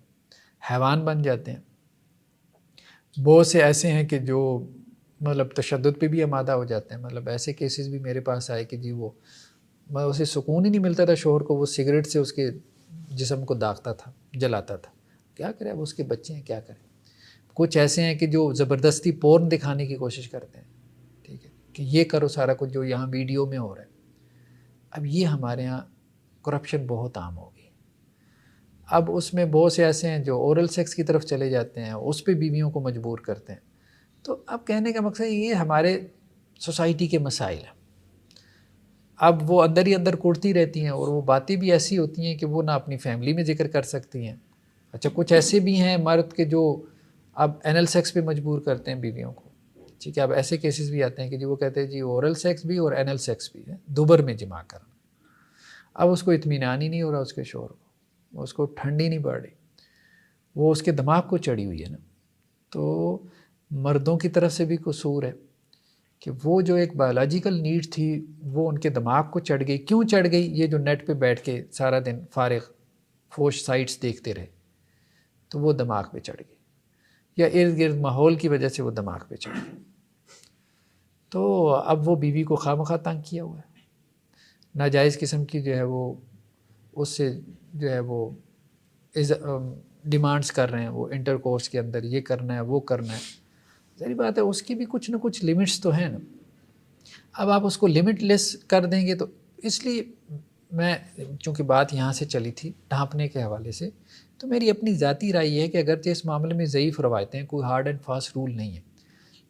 حیوان بن جاتے ہیں۔ بہت سے ایسے ہیں کہ جو مطلب تشدد پہ بھی آمادہ ہو جاتے ہیں، مطلب ایسے کیسز بھی میرے پاس آئے کہ جی وہ اسے سکون ہی نہیں ملتا تھا، شوہر کو وہ سگریٹ سے اس کے جسم کو داغتا تھا، جلاتا تھا، کیا کرے، اب اس کے بچے ہیں، کیا کریں۔ کچھ ایسے ہیں کہ جو زبردستی پورن دکھانے کی کوشش کرتے ہیں، ٹھیک ہے، کہ یہ کرو سارا کچھ جو یہاں ویڈیو میں ہو رہا ہے۔ اب یہ ہمارے ہاں کرپشن بہت عام ہو گئی۔ اب اس میں بہت سے ایسے ہیں جو اورل سیکس کی طرف چلے جاتے ہیں، اس پہ بیویوں کو مجبور کرتے ہیں۔ تو اب کہنے کا مقصد یہ ہمارے سوسائٹی کے مسائل ہیں۔ اب وہ اندر ہی اندر کوڑتی رہتی ہیں، اور وہ باتیں بھی ایسی ہوتی ہیں کہ وہ نہ اپنی فیملی میں ذکر کر سکتی ہیں۔ اچھا کچھ ایسے بھی ہیں مرد کے جو اب اینل سیکس پہ مجبور کرتے ہیں بیویوں کو، ٹھیک ہے۔ اب ایسے کیسز بھی آتے ہیں کہ جی وہ کہتے ہیں جی اورل سیکس بھی اور اینل سیکس بھی ہے، دوبر میں جمع کرنا۔ اب اس کو اطمینان ہی نہیں ہو رہا، اس کے شوہر کو، اس کو ٹھنڈی نہیں پڑ رہی، وہ اس کے دماغ کو چڑھی ہوئی ہے نا۔ تو مردوں کی طرف سے بھی قصور ہے کہ وہ جو ایک بایولوجیکل نیڈ تھی وہ ان کے دماغ کو چڑھ گئی۔ کیوں چڑھ گئی؟ یہ جو نیٹ پہ بیٹھ کے سارا دن فارغ فوش سائٹس دیکھتے رہے تو وہ دماغ پہ چڑھ گئی، یا ارد گرد ماحول کی وجہ سے وہ دماغ پہ چڑھ گئی۔ تو اب وہ بیوی کو خواہ مخواہ تنگ کیا ہوا ہے، ناجائز قسم کی جو ہے وہ اس سے جو ہے وہ ڈیمانڈس کر رہے ہیں، وہ انٹر کورس کے اندر یہ کرنا ہے وہ کرنا ہے۔ ظاہر بات ہے اس کی بھی کچھ نہ کچھ لمٹس تو ہیں نا۔ اب آپ اس کو لمٹ لیس کر دیں گے تو، اس لیے میں چونکہ بات یہاں سے چلی تھی ڈھانپنے کے حوالے سے، تو میری اپنی ذاتی رائے یہ ہے کہ اگرچہ اس معاملے میں ضعیف روایتیں، کوئی ہارڈ اینڈ فاسٹ رول نہیں ہے،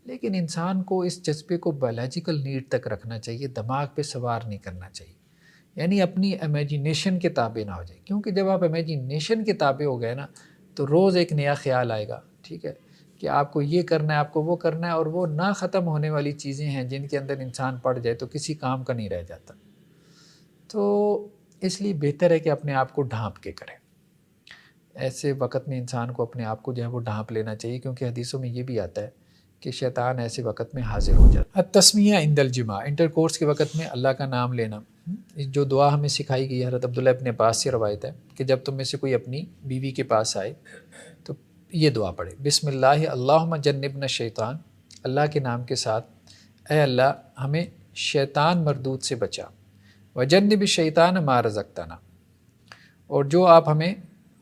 لیکن انسان کو اس جذبے کو بایولوجیکل نیڈ تک رکھنا چاہیے، دماغ پہ سوار نہیں کرنا چاہیے، یعنی اپنی امیجینیشن کے تابع نہ ہو جائے، کیونکہ جب آپ امیجینیشن کے تابع ہو گئے نا تو روز ایک نیا خیال آئے گا، ٹھیک ہے، کہ آپ کو یہ کرنا ہے، آپ کو وہ کرنا ہے، اور وہ نہ ختم ہونے والی چیزیں ہیں جن کے اندر انسان پڑ جائے تو کسی کام کا نہیں رہ جاتا۔ تو اس لیے بہتر ہے کہ اپنے آپ کو ڈھانپ کے کریں۔ ایسے وقت میں انسان کو اپنے آپ کو جو ہے وہ ڈھانپ لینا چاہیے، کیونکہ حدیثوں میں یہ بھی آتا ہے کہ شیطان ایسے وقت میں حاضر ہو جاتا ہے۔ التسمیہ عند الجماع، انٹرکورس کے وقت میں اللہ کا نام لینا، جو دعا ہمیں سکھائی گئی ہے حضرت عبداللہ ابن عباس سے روایت ہے کہ جب تم میں سے کوئی اپنی بیوی کے پاس آئے تو یہ دعا پڑھے، بسم اللہ اللہم جنبنا الشیطان، اللہ کے نام کے ساتھ، اے اللہ ہمیں شیطان مردود سے بچا، وجنب الشیطان ما رزقتنا، اور جو آپ ہمیں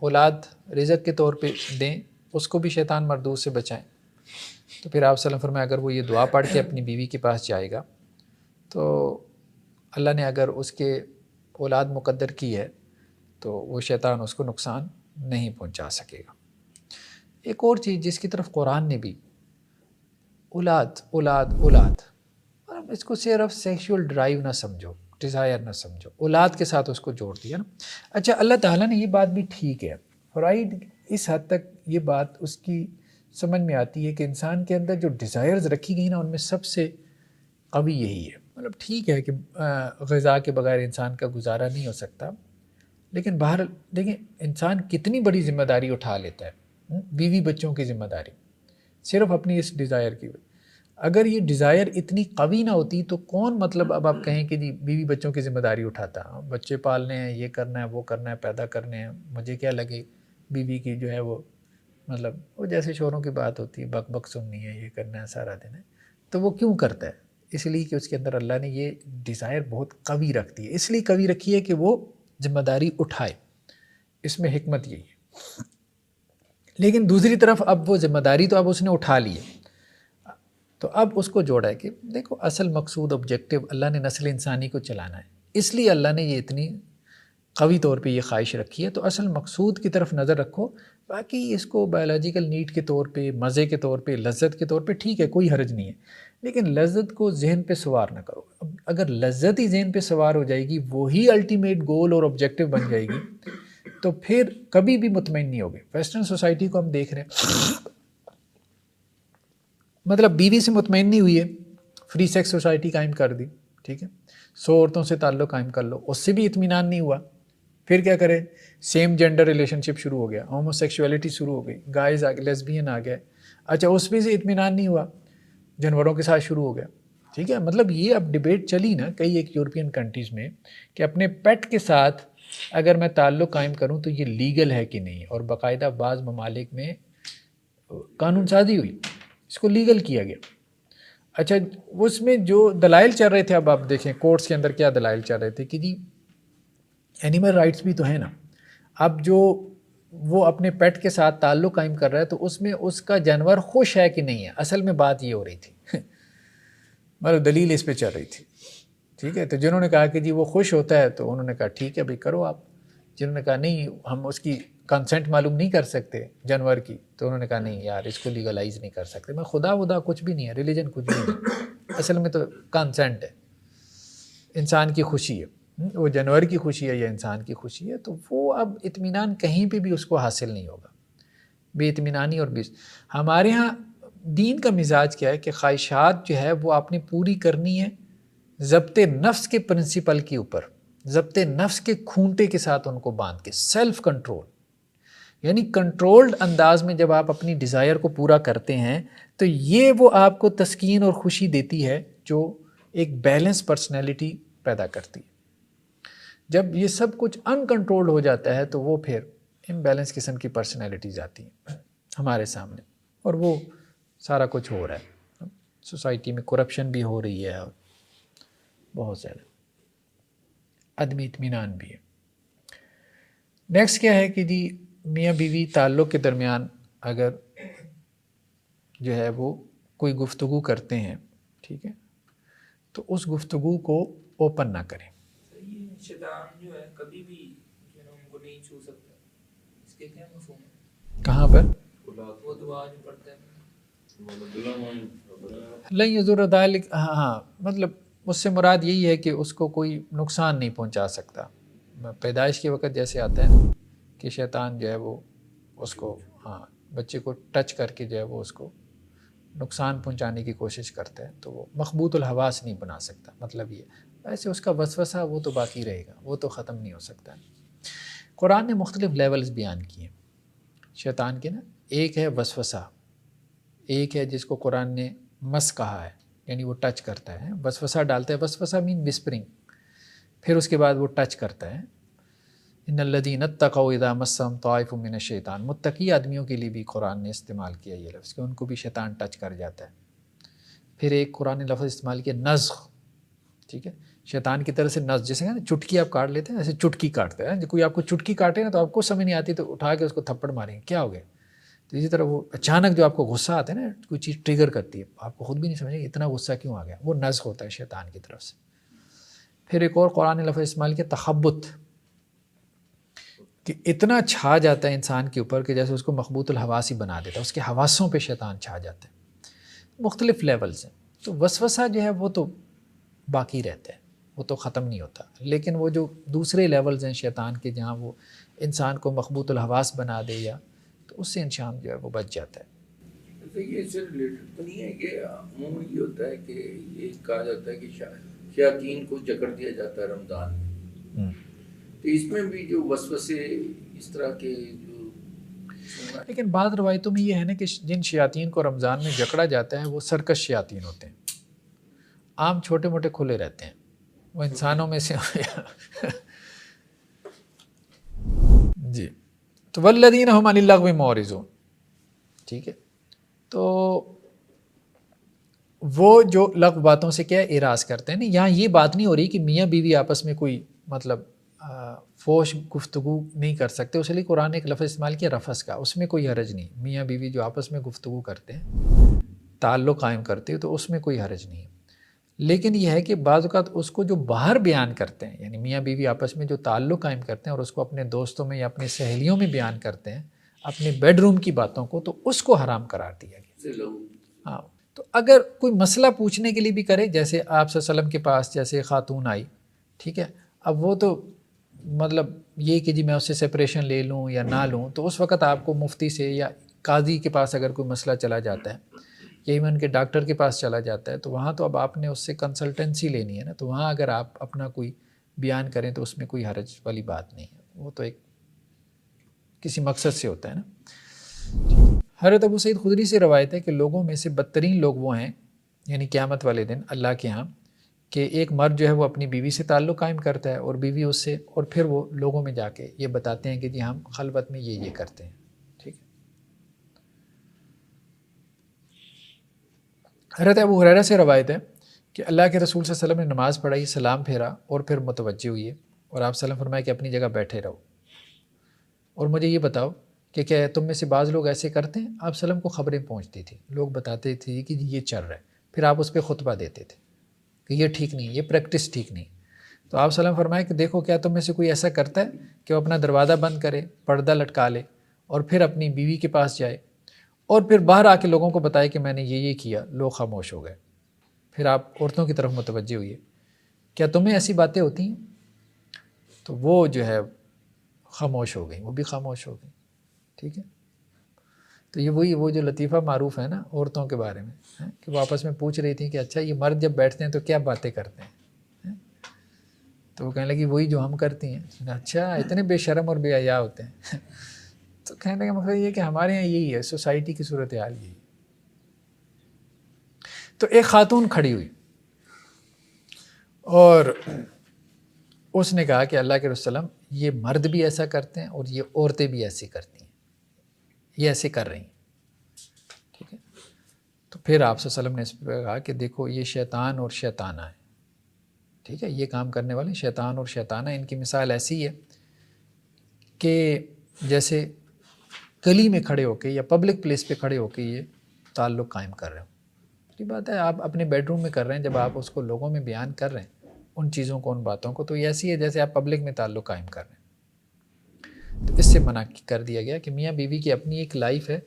اولاد رزق کے طور پہ دیں اس کو بھی شیطان مردود سے بچائیں۔ تو پھر آپ صلی اللہ علیہ وسلم فرمایا اگر وہ یہ دعا پڑھ کے اپنی بیوی کے پاس جائے گا تو اللہ نے اگر اس کے اولاد مقدر کی ہے تو وہ شیطان اس کو نقصان نہیں پہنچا سکے گا۔ ایک اور چیز جس کی طرف قرآن نے بھی اولاد اولاد اولاد، اس کو صرف سیکشول ڈرائیو نہ سمجھو، ڈیزائر نہ سمجھو، اولاد کے ساتھ اس کو جوڑ دیا نا۔ اچھا اللہ تعالیٰ نے یہ بات بھی ٹھیک ہے، فرائڈ اس حد تک یہ بات اس کی سمجھ میں آتی ہے کہ انسان کے اندر جو ڈیزائرز رکھی گئی نا ان میں سب سے قوی یہی ہے۔ مطلب ٹھیک ہے کہ غذا کے بغیر انسان کا گزارا نہیں ہو سکتا، لیکن باہر دیکھیں انسان کتنی بڑی ذمہ داری اٹھا لیتا ہے، بیوی بچوں کی ذمہ داری، صرف اپنی اس ڈیزائر کی وجہ۔ اگر یہ ڈیزائر اتنی قوی نہ ہوتی تو کون مطلب اب آپ کہیں کہ جی بیوی بچوں کی ذمہ داری اٹھاتا، بچے پالنے ہیں، یہ کرنا ہے، وہ کرنا ہے، پیدا کرنے ہیں، مجھے کیا لگے بیوی کی جو ہے وہ مطلب وہ جیسے شوروں کی بات ہوتی ہے، بک بک سننی ہے، یہ کرنا ہے سارا دن ہے، تو وہ کیوں کرتا ہے؟ اس لیے کہ اس کے اندر اللہ نے یہ ڈیزائر بہت قوی رکھ دی ہے، اس لیے قوی رکھی ہے کہ وہ ذمہ داری اٹھائے، اس میں حکمت یہی ہے۔ لیکن دوسری طرف اب وہ ذمہ داری تو اب اس نے اٹھا لی ہے، تو اب اس کو جوڑا ہے کہ دیکھو اصل مقصود آبجیکٹو اللہ نے نسل انسانی کو چلانا ہے، اس لیے اللہ نے یہ اتنی قوی طور پہ یہ خواہش رکھی ہے، تو اصل مقصود کی طرف نظر رکھو، باقی اس کو بایولوجیکل نیڈ کے طور پہ، مزے کے طور پہ، لذت کے طور پہ ٹھیک ہے، کوئی حرج نہیں ہے، لیکن لذت کو ذہن پہ سوار نہ کرو۔ اب اگر لذت ہی ذہن پہ سوار ہو جائے گی، وہی الٹیمیٹ گول اور آبجیکٹو بن جائے گی، تو پھر کبھی بھی مطمئن نہیں ہوگے۔ ویسٹرن سوسائٹی کو ہم دیکھ رہے ہیں، مطلب بیوی سے مطمئن نہیں ہوئی ہے، فری سیکس سوسائٹی قائم کر دی، ٹھیک ہے، 100 عورتوں سے تعلق قائم کر لو، اس سے بھی اطمینان نہیں ہوا، پھر کیا کرے، سیم جینڈر ریلیشن شپ شروع ہو گیا، ہومو سیکشولیٹی شروع ہو گئی، گائز آ گئے، لیسبین آ گئے، اچھا اس بھی سے اطمینان نہیں ہوا، جانوروں کے ساتھ شروع ہو گیا، ٹھیک ہے۔ مطلب یہ اب ڈبیٹ چلی نا کئی ایک یورپین کنٹریز میں کہ اپنے پیٹ کے ساتھ اگر میں تعلق قائم کروں تو یہ لیگل ہے کہ نہیں، اور باقاعدہ بعض ممالک میں قانون سازی ہوئی، اس کو لیگل کیا گیا۔ اچھا اس میں جو دلائل چل رہے تھے، اب آپ دیکھیں کورٹس کے اندر کیا دلائل چل رہے تھے کہ جی اینیمل رائٹس بھی تو ہیں نا، اب جو وہ اپنے پیٹ کے ساتھ تعلق قائم کر رہا ہے تو اس میں اس کا جانور خوش ہے کہ نہیں ہے، اصل میں بات یہ ہو رہی تھی، مطلب دلیل اس پہ چل رہی تھی، ٹھیک ہے۔ تو جنہوں نے کہا کہ جی وہ خوش ہوتا ہے تو انہوں نے کہا ٹھیک ہے بھائی کرو آپ، جنہوں نے کہا نہیں ہم اس کی کنسنٹ معلوم نہیں کر سکتے جانور کی، تو انہوں نے کہا نہیں یار اس کو لیگلائز نہیں کر سکتے۔ میں خدا ودا کچھ بھی نہیں ہے، ریلیجن کچھ بھی نہیں، اصل میں تو کنسنٹ ہے، انسان کی خوشی ہے، وہ جانور کی خوشی ہے یا انسان کی خوشی ہے، تو وہ اب اطمینان کہیں پہ بھی اس کو حاصل نہیں ہوگا، بے اطمینانی اور ہمارے ہاں دین کا مزاج کیا ہے کہ خواہشات جو ہے وہ آپ نے پوری کرنی ہے ضبط نفس کے پرنسپل کے اوپر، ضبط نفس کے کھونٹے کے ساتھ ان کو باندھ کے، سیلف کنٹرول، یعنی کنٹرولڈ انداز میں جب آپ اپنی ڈیزائر کو پورا کرتے ہیں تو یہ وہ آپ کو تسکین اور خوشی دیتی ہے جو ایک بیلنس پرسنالٹی پیدا کرتی ہے۔ جب یہ سب کچھ ان کنٹرولڈ ہو جاتا ہے تو وہ پھر امبیلنس قسم کی پرسنالٹیز آتی ہیں ہمارے سامنے، اور وہ سارا کچھ ہو رہا ہے، سوسائٹی میں کرپشن بھی ہو رہی ہے اور بہت زیادہ عدم اطمینان بھی ہے۔ نیکسٹ کیا ہے کہ جی میاں بیوی تعلق کے درمیان اگر جو ہے وہ کوئی گفتگو کرتے ہیں، ٹھیک ہے، تو اس گفتگو کو اوپن نہ کریں۔ شیطان جو ہے کبھی بھی جو ہے ان کو نہیں چھو سکتا، اس کے کیا مفہوم ہے؟ کہاں پر؟ وہ دعا جو پڑھتے ہیں لن یضر ذلک، ہاں مطلب اس سے مراد یہی ہے کہ اس کو کوئی نقصان نہیں پہنچا سکتا. پیدائش کے وقت جیسے آتا ہے نا کہ شیطان جو ہے وہ اس کو بچے کو ٹچ کر کے جو ہے وہ اس کو نقصان پہنچانے کی کوشش کرتا ہے، تو وہ مخبوط الحواس نہیں بنا سکتا. مطلب یہ ویسے اس کا وسوسہ وہ تو باقی رہے گا، وہ تو ختم نہیں ہو سکتا. قرآن نے مختلف لیولز بیان کیے شیطان کے نا. ایک ہے وسوسہ، ایک ہے جس کو قرآن نے مس کہا ہے، یعنی وہ ٹچ کرتا ہے، وسوسہ ڈالتا ہے. وسوسہ مین وسپرنگ. پھر اس کے بعد وہ ٹچ کرتا ہے. ان الذین اتقوا اذا مسهم طائف من الشیطان، متقی آدمیوں کے لیے بھی قرآن نے استعمال کیا یہ لفظ کہ ان کو بھی شیطان ٹچ کر جاتا ہے. پھر ایک قرآن نے لفظ استعمال کیا نزغ، ٹھیک ہے، شیطان کی طرف سے نزغ، جیسے نا چٹکی آپ کاٹ لیتے ہیں ایسے چٹکی کاٹتے ہیں. کوئی آپ کو چٹکی کاٹے نا تو آپ کو سمجھ نہیں آتی تو اٹھا کے اس کو تھپڑ ماریں گے، کیا ہو گیا. تو اسی طرح وہ اچانک جو آپ کو غصہ آتا ہے نا، کوئی چیز ٹریگر کرتی ہے، آپ کو خود بھی نہیں سمجھیں گے اتنا غصہ کیوں آ گیا، وہ نزغ ہوتا ہے شیطان کی طرف سے. پھر ایک اور قرآن نے لفظ استعمال کیا تخبط، کہ اتنا چھا جاتا ہے انسان کے اوپر کہ جیسے اس کو مخبوط الحواس ہی بنا دیتا ہے، اس کے حواسوں پہ شیطان چھا جاتا ہے. مختلف لیولز ہیں. تو وسوسہ جو ہے وہ تو باقی رہتا ہے، وہ تو ختم نہیں ہوتا. لیکن وہ جو دوسرے لیولز ہیں شیطان کے جہاں وہ انسان کو مخبوط الحواس بنا دے یا، تو اس سے انسان جو ہے وہ بچ جاتا ہے. یہ اس سے ریلیٹڈ تو نہیں ہے کہ عموماً یہ ہوتا ہے کہ یہ کہا جاتا ہے کہ شیاطین کو جکڑ دیا جاتا ہے رمضان میں، تو اس میں بھی جو وسوسے اس طرح کے جو، لیکن بعض روایتوں میں یہ ہے نا کہ جن شیاطین کو رمضان میں جکڑا جاتا ہے وہ سرکش شیاطین ہوتے ہیں. عام چھوٹے موٹے کھلے رہتے ہیں، وہ انسانوں میں سے جی. تو والذین هم عن اللغو معرضون، ٹھیک ہے. تو وہ جو لغو باتوں سے کیا اعراض کرتے ہیں نا. یہاں یہ بات نہیں ہو رہی کہ میاں بیوی آپس میں کوئی مطلب فوش گفتگو نہیں کر سکتے. اس لیے قرآن نے ایک لفظ استعمال کیا رفث کا، اس میں کوئی حرج نہیں. میاں بیوی جو آپس میں گفتگو کرتے ہیں، تعلق قائم کرتے ہیں، تو اس میں کوئی حرج نہیں. لیکن یہ ہے کہ بعض اوقات اس کو جو باہر بیان کرتے ہیں، یعنی میاں بیوی آپس میں جو تعلق قائم کرتے ہیں اور اس کو اپنے دوستوں میں یا اپنے سہیلیوں میں بیان کرتے ہیں اپنے بیڈ روم کی باتوں کو، تو اس کو حرام قرار دیا گیا. ہاں، تو اگر کوئی مسئلہ پوچھنے کے لیے بھی کرے، جیسے آپ صلی اللہ علیہ وسلم کے پاس جیسے خاتون آئی، ٹھیک ہے، اب وہ تو مطلب یہ کہ جی میں اس سے سپریشن لے لوں یا نہ لوں، تو اس وقت آپ کو مفتی سے یا قاضی کے پاس اگر کوئی مسئلہ چلا جاتا ہے یا ایون کے ڈاکٹر کے پاس چلا جاتا ہے، تو وہاں تو اب آپ نے اس سے کنسلٹنسی لینی ہے نا. تو وہاں اگر آپ اپنا کوئی بیان کریں تو اس میں کوئی حرج والی بات نہیں ہے، وہ تو ایک کسی مقصد سے ہوتا ہے نا. حضرت ابو سعید خدری سے روایت ہے کہ لوگوں میں سے بدترین لوگ وہ ہیں، یعنی قیامت والے دن اللہ کے ہاں، کہ ایک مرد جو ہے وہ اپنی بیوی سے تعلق قائم کرتا ہے اور بیوی اس سے، اور پھر وہ لوگوں میں جا کے یہ بتاتے ہیں کہ جی ہم خلوت میں یہ کرتے ہیں. ٹھیک ہے. حضرت ابو ہریرہ سے روایت ہے کہ اللہ کے رسول صلی اللہ علیہ وسلم نے نماز پڑھائی، سلام پھیرا اور پھر متوجہ ہوئے اور آپ صلی اللہ علیہ وسلم فرمایا کہ اپنی جگہ بیٹھے رہو اور مجھے یہ بتاؤ کہ کیا تم میں سے بعض لوگ ایسے کرتے ہیں. آپ صلی اللہ علیہ وسلم کو خبریں پہنچتی تھی، لوگ بتاتے تھے کہ یہ چل رہا ہے، پھر آپ اس پہ خطبہ دیتے تھے کہ یہ ٹھیک نہیں، یہ پریکٹس ٹھیک نہیں. تو آپ صلی اللہ علیہ وسلم فرمایا کہ دیکھو کیا تم میں سے کوئی ایسا کرتا ہے کہ وہ اپنا دروازہ بند کرے، پردہ لٹکا لے اور پھر اپنی بیوی کے پاس جائے اور پھر باہر آ کے لوگوں کو بتائے کہ میں نے یہ کیا، لوگ خاموش ہو گئے. پھر آپ عورتوں کی طرف متوجہ ہوئیے، کیا تمہیں ایسی باتیں ہوتی ہیں؟ تو وہ جو ہے خاموش ہو گئیں، وہ بھی خاموش ہو گئیں. ٹھیک ہے. تو یہ وہی وہ جو لطیفہ معروف ہے نا عورتوں کے بارے میں، کہ وہ آپس میں پوچھ رہی تھیں کہ اچھا یہ مرد جب بیٹھتے ہیں تو کیا باتیں کرتے ہیں؟ تو وہ کہنے لگی وہی جو ہم کرتی ہیں. اچھا اتنے بے شرم اور بے حیا ہوتے ہیں. تو کہنے کا مطلب یہ کہ ہمارے یہاں یہی ہے، سوسائٹی کی صورتحال یہی. تو ایک خاتون کھڑی ہوئی اور اس نے کہا کہ اللہ کے رسول وسلم، یہ مرد بھی ایسا کرتے ہیں اور یہ عورتیں بھی ایسے کرتی ہیں، یہ ایسے کر رہی ہیں. ٹھیک ہے. تو پھر آپ صلی اللہ علیہ وسلم نے اس پہ کہا کہ دیکھو یہ شیطان اور شیطانہ ہے. ٹھیک ہے. یہ کام کرنے والے شیطان اور شیطانہ، ان کی مثال ایسی ہے کہ جیسے گلی میں کھڑے ہو کے یا پبلک پلیس پہ کھڑے ہو کے یہ تعلق قائم کر رہے ہو. یہ بات ہے آپ اپنے بیڈ روم میں کر رہے ہیں، جب آپ اس کو لوگوں میں بیان کر رہے ہیں ان چیزوں کو، ان باتوں کو، تو یہ ایسی ہے جیسے آپ پبلک میں تعلق قائم کر رہے ہیں. تو اس سے منع کر دیا گیا کہ میاں بیوی کی اپنی ایک لائف ہے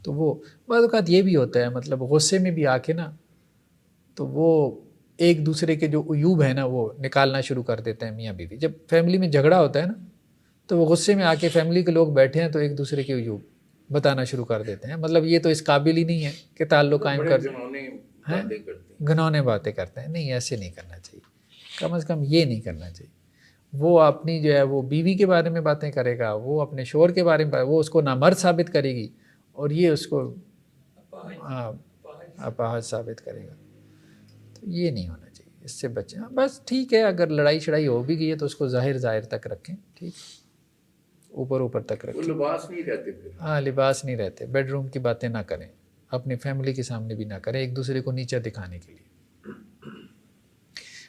تو وہ بعض اوقات یہ بھی ہوتا ہے، مطلب غصے میں بھی آ کے نا تو وہ ایک دوسرے کے جو عیوب ہیں نا وہ نکالنا شروع کر دیتے ہیں میاں بیوی. جب فیملی میں جھگڑا ہوتا ہے نا تو وہ غصے میں آ کے فیملی کے لوگ بیٹھے ہیں تو ایک دوسرے کے عیوب بتانا شروع کر دیتے ہیں. مطلب یہ تو اس قابل ہی نہیں ہے کہ تعلق قائم کر ہیں، گھنونے باتیں کرتے ہیں. نہیں، ایسے نہیں کرنا چاہیے، کم از کم یہ نہیں کرنا چاہیے. وہ اپنی جو ہے وہ بیوی کے بارے میں باتیں کرے گا، وہ اپنے شوہر کے بارے میں، وہ اس کو نامرد ثابت کرے گی اور یہ اس کو اپاہج ثابت کرے گا. تو یہ نہیں ہونا چاہیے، اس سے بچیں. بس ٹھیک ہے، اگر لڑائی شڑائی ہو بھی گئی ہے تو اس کو ظاہر تک رکھیں، ٹھیک، اوپر تک رکھیں. لباس نہیں رہتے پھر. ہاں، لباس نہیں رہتے. بیڈ روم کی باتیں نہ کریں، اپنی فیملی کے سامنے بھی نہ کریں، ایک دوسرے کو نیچا دکھانے کے لیے.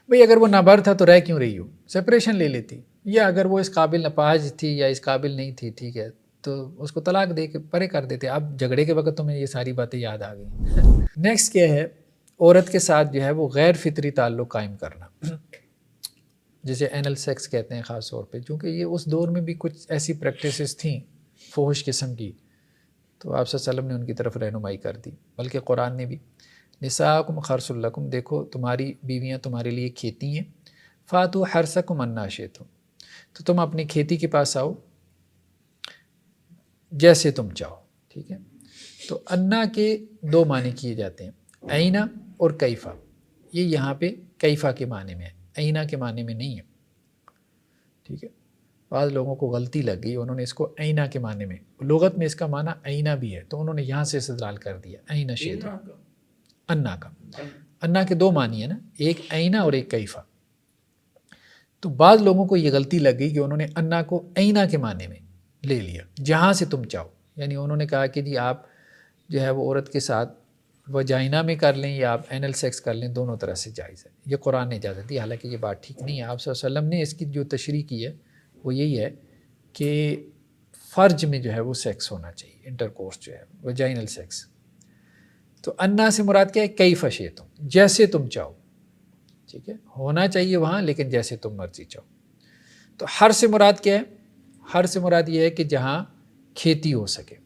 بھئی اگر وہ نابر تھا تو رہ کیوں رہی ہو، سپریشن لے لیتی. یا اگر وہ اس قابل اپاہج تھی یا اس قابل نہیں تھی، ٹھیک ہے، تو اس کو طلاق دے کے پرے کر دیتے. اب جھگڑے کے وقت تمہیں یہ ساری باتیں یاد آ گئی. نیکسٹ کیا ہے، عورت کے ساتھ جو ہے وہ غیر فطری تعلق قائم کرنا، جسے اینل سیکس کہتے ہیں خاص طور پہ. چونکہ یہ اس دور میں بھی کچھ ایسی پریکٹسز تھیں فحش قسم کی، تو آپ صلی اللہ علیہ وسلم نے ان کی طرف رہنمائی کر دی. بلکہ قرآن نے بھی نساءکم خرص لکم، دیکھو تمہاری بیویاں تمہارے لیے کھیتی ہیں. فاتو حرثکم انا شئتم، تو تم اپنی کھیتی کے پاس آؤ جیسے تم چاہو. ٹھیک ہے، تو انا کے دو معنی کیے جاتے ہیں، اینا اور کیفا. یہ یہاں پہ کیفا کے معنی میں ہے، اینا کے معنی میں نہیں ہے. ٹھیک ہے، بعض لوگوں کو غلطی لگ گئی، انہوں نے اس کو اینا کے معنی میں، لغت میں اس کا معنی اینا بھی ہے تو انہوں نے یہاں سے استدلال کر دیا اینا شئتم. انا کا، انا کے دو معنی ہیں نا، ایک اینا اور ایک کیفا. تو بعض لوگوں کو یہ غلطی لگ گئی کہ انہوں نے انا کو اینا کے معنی میں لے لیا، جہاں سے تم چاہو. یعنی انہوں نے کہا کہ جی آپ جو ہے وہ عورت کے ساتھ وجائنا میں کر لیں یا آپ اینل سیکس کر لیں، دونوں طرح سے جائز ہے. یہ قرآن نے اجازت دی، حالانکہ یہ بات ٹھیک نہیں ہے. آپ صلی اللہ علیہ وسلم نے اس کی جو تشریح کی ہے وہ یہی ہے کہ فرج میں جو ہے وہ سیکس ہونا چاہیے، انٹر کورس جو ہے وجائنل سیکس. تو انا سے مراد کیا ہے، کیف شئتم، جیسے تم چاہو. ٹھیک ہے، ہونا چاہیے وہاں لیکن جیسے تم مرضی چاہو. تو ہر سے مراد کیا ہے، ہر سے مراد یہ ہے کہ جہاں کھیتی ہو سکے.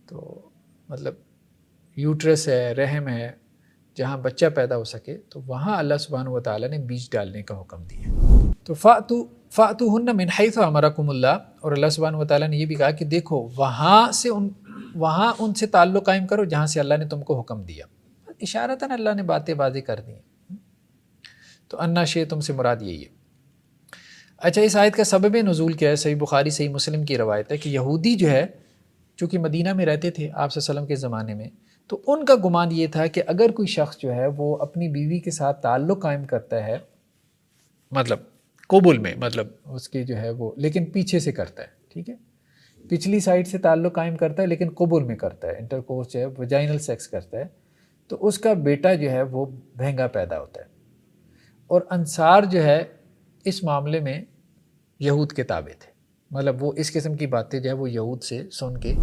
تو مطلب یوٹرس ہے، رحم ہے، جہاں بچہ پیدا ہو سکے تو وہاں اللہ سبحانہ و تعالیٰ نے بیج ڈالنے کا حکم دیا. تو فَأْتُوهُنَّ مِنْ حَيْثُ أَمَرَكُمُ اللَّهُ، اور اللہ سبحانہ و تعالیٰ نے یہ بھی کہا کہ دیکھو وہاں ان سے تعلق قائم کرو جہاں سے اللہ نے تم کو حکم دیا. اشارتاً اللہ نے باتیں واضح کر دی. تو انا شئتم سے مراد یہی ہے. اچھا، اس آیت کا سبب نزول کیا ہے؟ صحیح بخاری صحیح مسلم کی روایت ہے کہ یہودی جو ہے چونکہ مدینہ میں رہتے تھے آپ صلی اللہ علیہ وسلم کے زمانے میں، تو ان کا گمان یہ تھا کہ اگر کوئی شخص جو ہے وہ اپنی بیوی کے ساتھ تعلق قائم کرتا ہے، مطلب قبول میں، مطلب اس کی جو ہے وہ لیکن پیچھے سے کرتا ہے، ٹھیک ہے، پچھلی سائڈ سے تعلق قائم کرتا ہے لیکن قبول میں کرتا ہے، انٹر کورس جو ہے وجائنل سیکس کرتا ہے، تو اس کا بیٹا جو ہے وہ بھینگا پیدا ہوتا ہے. اور انصار جو ہے اس معاملے میں یہود کے تابع تھے، مطلب وہ اس قسم کی باتیں جو ہے وہ یہود سے سن کے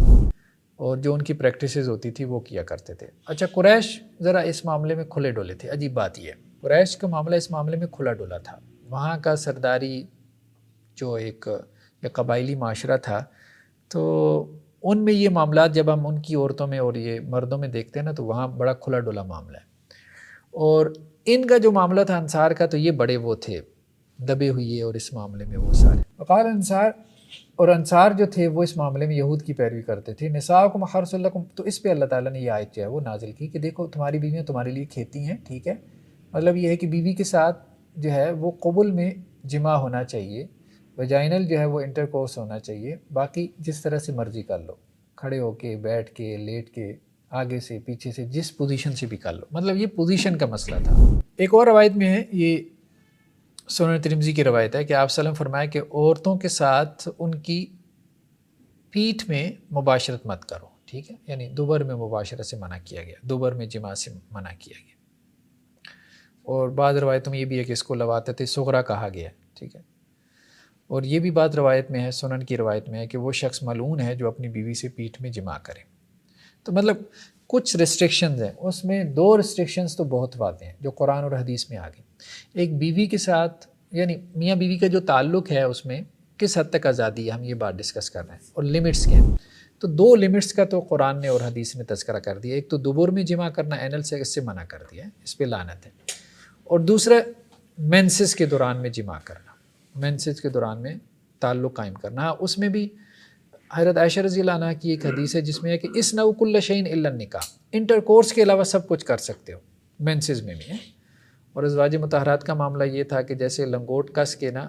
اور جو ان کی پریکٹسز ہوتی تھی وہ کیا کرتے تھے. اچھا، قریش ذرا اس معاملے میں کھلے ڈولے تھے. عجیب بات یہ ہے، قریش کا معاملہ اس معاملے میں کھلا ڈولا تھا. وہاں کا سرداری جو ایک قبائلی معاشرہ تھا، تو ان میں یہ معاملات جب ہم ان کی عورتوں میں اور یہ مردوں میں دیکھتے ہیں نا تو وہاں بڑا کھلا ڈولا معاملہ ہے. اور ان کا جو معاملہ تھا انصار کا، تو یہ بڑے وہ تھے دبے ہوئے، اور اس معاملے میں وہ سارے وقال انصار، اور انصار جو تھے وہ اس معاملے میں یہود کی پیروی کرتے تھے. نساؤکم حرث لکم، تو اس پہ اللہ تعالیٰ نے یہ آیت جو ہے وہ نازل کی کہ دیکھو تمہاری بیویاں تمہارے لیے کھیتی ہیں. ٹھیک ہے، مطلب یہ ہے کہ بیوی کے ساتھ جو ہے وہ قبل میں جمع ہونا چاہیے، وجائنل جو ہے وہ انٹر کورس ہونا چاہیے، باقی جس طرح سے مرضی کر لو، کھڑے ہو کے، بیٹھ کے، لیٹ کے، آگے سے، پیچھے سے، جس پوزیشن سے بھی کر لو. مطلب یہ پوزیشن کا مسئلہ تھا. ایک اور روایت میں ہے، یہ سنن ترمذی کی روایت ہے کہ آپ صلی اللہ علیہ وسلم فرمایا کہ عورتوں کے ساتھ ان کی پیٹھ میں مباشرت مت کرو. ٹھیک ہے، یعنی دوبر میں مباشرت سے منع کیا گیا، دوبر میں جماع سے منع کیا گیا. اور بعض روایتوں میں یہ بھی ہے کہ اس کو لواطت صغریٰ کہا گیا. ٹھیک ہے، اور یہ بھی بات روایت میں ہے، سنن کی روایت میں ہے کہ وہ شخص ملعون ہے جو اپنی بیوی سے پیٹھ میں جماع کرے. تو مطلب کچھ ریسٹرکشنز ہیں، اس میں 2 ریسٹرکشنز تو بہت واضح ہیں جو قرآن اور حدیث میں آ گئی. ایک بیوی کے ساتھ، یعنی میاں بیوی کا جو تعلق ہے اس میں کس حد تک آزادی ہے، ہم یہ بات ڈسکس کر رہے ہیں، اور لمٹس کیا ہیں. تو 2 لمٹس کا تو قرآن نے اور حدیث نے تذکرہ کر دیا. ایک تو دبر میں جمع کرنا اینل سیکس سے منع کر دیا ہے, اس پہ لعنت ہے, اور دوسرا مینسز کے دوران میں جمع کرنا, مینسز کے دوران میں تعلق قائم کرنا. اس میں بھی حضرت عائشہ رضی اللہ عنہ کی ایک حدیث ہے جس میں ہے کہ اصنعوا کل شیء الا النکاح, انٹر کورس کے علاوہ سب کچھ کر سکتے ہو, مینسز میں بھی ہے. اور ازواج مطہرات کا معاملہ یہ تھا کہ جیسے لنگوٹ کس کے نا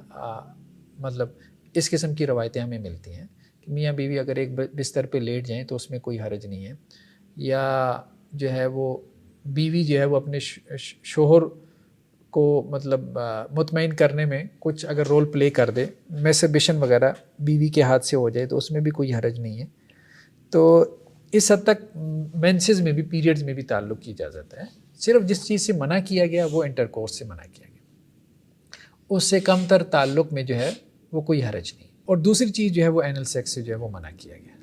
مطلب اس قسم کی روایتیں ہمیں ملتی ہیں کہ میاں بیوی اگر ایک بستر پہ لیٹ جائیں تو اس میں کوئی حرج نہیں ہے, یا جو ہے وہ بیوی جو ہے وہ اپنے شوہر کو مطلب مطمئن کرنے میں کچھ اگر رول پلے کر دے, میسربیشن وغیرہ بیوی کے ہاتھ سے ہو جائے تو اس میں بھی کوئی حرج نہیں ہے. تو اس حد تک مینسز میں بھی, پیریڈز میں بھی تعلق کی اجازت ہے. صرف جس چیز سے منع کیا گیا وہ انٹر کورس سے منع کیا گیا, اس سے کم تر تعلق میں جو ہے وہ کوئی حرج نہیں. اور دوسری چیز جو ہے وہ اینل سیکس سے جو ہے وہ منع کیا گیا.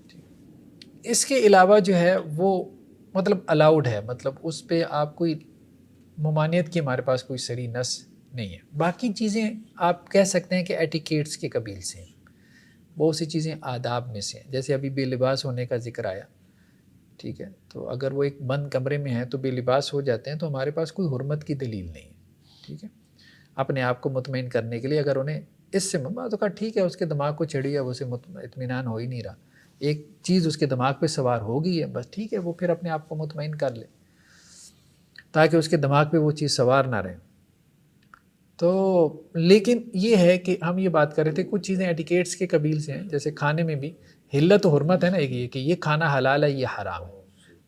اس کے علاوہ جو ہے وہ مطلب الاؤڈ ہے, مطلب اس پہ آپ کوئی ممانعت کی ہمارے پاس کوئی صریح نص نہیں ہے. باقی چیزیں آپ کہہ سکتے ہیں کہ ایٹیکیٹس کے قبیل سے ہیں, بہت سی چیزیں آداب میں سے ہیں. جیسے ابھی بے لباس ہونے کا ذکر آیا, ٹھیک ہے, تو اگر وہ ایک بند کمرے میں ہیں تو بے لباس ہو جاتے ہیں تو ہمارے پاس کوئی حرمت کی دلیل نہیں ہے. ٹھیک ہے, اپنے آپ کو مطمئن کرنے کے لیے اگر انہیں اس سے تو کہا ٹھیک ہے, اس کے دماغ کو چڑھی ہے, وہ اسے اطمینان ہو ہی نہیں رہا, ایک چیز اس کے دماغ پہ سوار ہو گئی ہے, بس ٹھیک ہے, وہ پھر اپنے آپ کو مطمئن کر لے تاکہ اس کے دماغ پہ وہ چیز سوار نہ رہے. تو لیکن یہ ہے کہ ہم یہ بات کر رہے تھے کچھ چیزیں ایٹیکیٹس کے قبیل سے ہیں, جیسے کھانے میں بھی حلت و حرمت ہے نا, ایک یہ کہ یہ کھانا حلال ہے, یہ حرام ہے.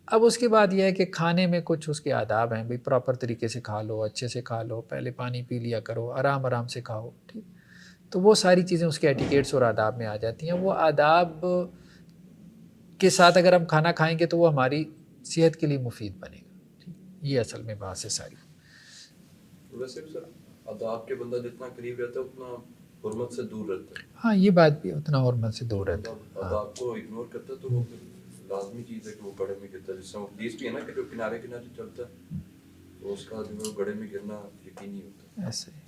اب اس کے بعد یہ ہے کہ کھانے میں کچھ اس کے آداب ہیں, بھئی پراپر طریقے سے کھا لو, اچھے سے کھا لو, پہلے پانی پی لیا کرو, آرام سے کھاؤ. ٹھیک, تو وہ ساری چیزیں اس کے ایٹیکیٹس اور آداب میں آ جاتی ہیں. وہ آداب کے ساتھ اگر ہم کھانا کھائیں گے تو وہ ہماری صحت کے لیے مفید بنے گا. یہ اصل میں بات ہے ساری. ویسے سر آداب کے بندہ جتنا قریب رہتا ہے اتنا حرمت سے دور رہتا ہے. ہاں یہ بات بھی, اتنا حرمت سے دور رہتا ہے. آداب کو اگنور کرتا ہے تو وہ لازمی چیز ہے کہ وہ گڑھے میں گرتا ہے. جس سے وہ حدیث بھی ہے نا کہ جو کنارے چلتا ہے تو اس کا جو گڑھے میں گرنا یقینی ہوتا ہے. ایسے ہی,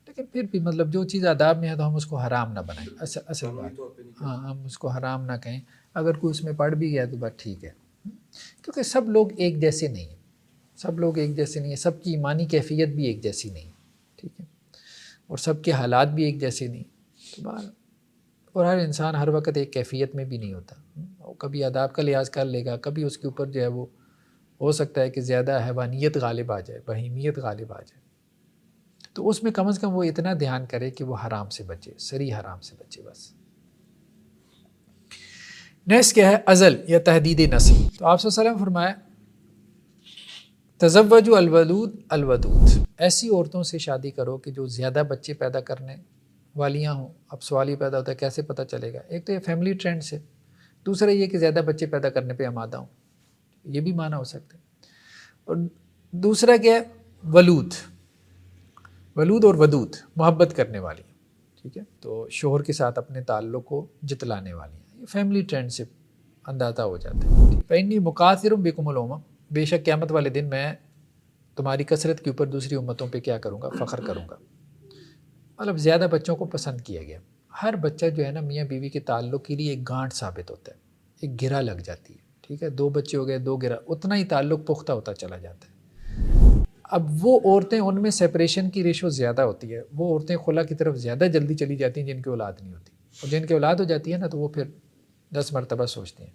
لیکن پھر بھی مطلب جو چیز آداب میں ہے تو ہم اس کو حرام نہ بنائیں. اصل بات, ہاں, ہم اس کو حرام نہ کہیں. اگر کوئی اس میں پڑھ بھی گیا تو بات ٹھیک ہے, کیونکہ سب لوگ ایک جیسے نہیں ہیں, سب لوگ ایک جیسے نہیں ہیں, سب کی ایمانی کیفیت بھی ایک جیسی نہیں. ٹھیک ہے, اور سب کے حالات بھی ایک جیسے نہیں. تو اور ہر انسان ہر وقت ایک کیفیت میں بھی نہیں ہوتا. وہ کبھی آداب کا لحاظ کر لے گا, کبھی اس کے اوپر جو ہے وہ ہو سکتا ہے کہ زیادہ حیوانیت غالب آ جائے, بہیمیت غالب آ جائے. تو اس میں کم از کم وہ اتنا دھیان کرے کہ وہ حرام سے بچے, صریح حرام سے بچے بس. نیکسٹ کیا ہے, ازل یا تحدید نسل. تو آپ صلی اللہ علیہ وسلم فرمایا تزوجوا الودود الودود, ایسی عورتوں سے شادی کرو کہ جو زیادہ بچے پیدا کرنے والیاں ہوں. اب سوال ہی پیدا ہوتا ہے کیسے پتہ چلے گا؟ ایک تو یہ فیملی ٹرینڈ سے, دوسرا یہ کہ زیادہ بچے پیدا کرنے پہ آمادہ ہوں, یہ بھی معنی ہو سکتا ہے. اور دوسرا کیا ہے, ولود, ولود اور ودود, محبت کرنے والی. ٹھیک ہے, تو شوہر کے ساتھ اپنے تعلق کو جتلانے والی ہیں. یہ فیملی ٹرینڈ سے اندازہ ہو جاتا ہے. فإنی مکاثر بکم الامم, بے شک قیامت والے دن میں تمہاری کثرت کے اوپر دوسری امتوں پہ کیا کروں گا, فخر کروں گا. مطلب زیادہ بچوں کو پسند کیا گیا. ہر بچہ جو ہے نا میاں بیوی کے تعلق کے لیے ایک گانٹ ثابت ہوتا ہے, ایک گرہ لگ جاتی ہے. ٹھیک ہے, 2 بچے ہو گئے, 2 گرہ, اتنا ہی تعلق پختہ ہوتا چلا جاتا ہے. اب وہ عورتیں, ان میں سیپریشن کی ریشو زیادہ ہوتی ہے. وہ عورتیں خلا کی طرف زیادہ جلدی چلی جاتی ہیں جن کی اولاد نہیں ہوتی, اور جن کی اولاد ہو جاتی ہے نا تو وہ پھر 10 مرتبہ سوچتے ہیں,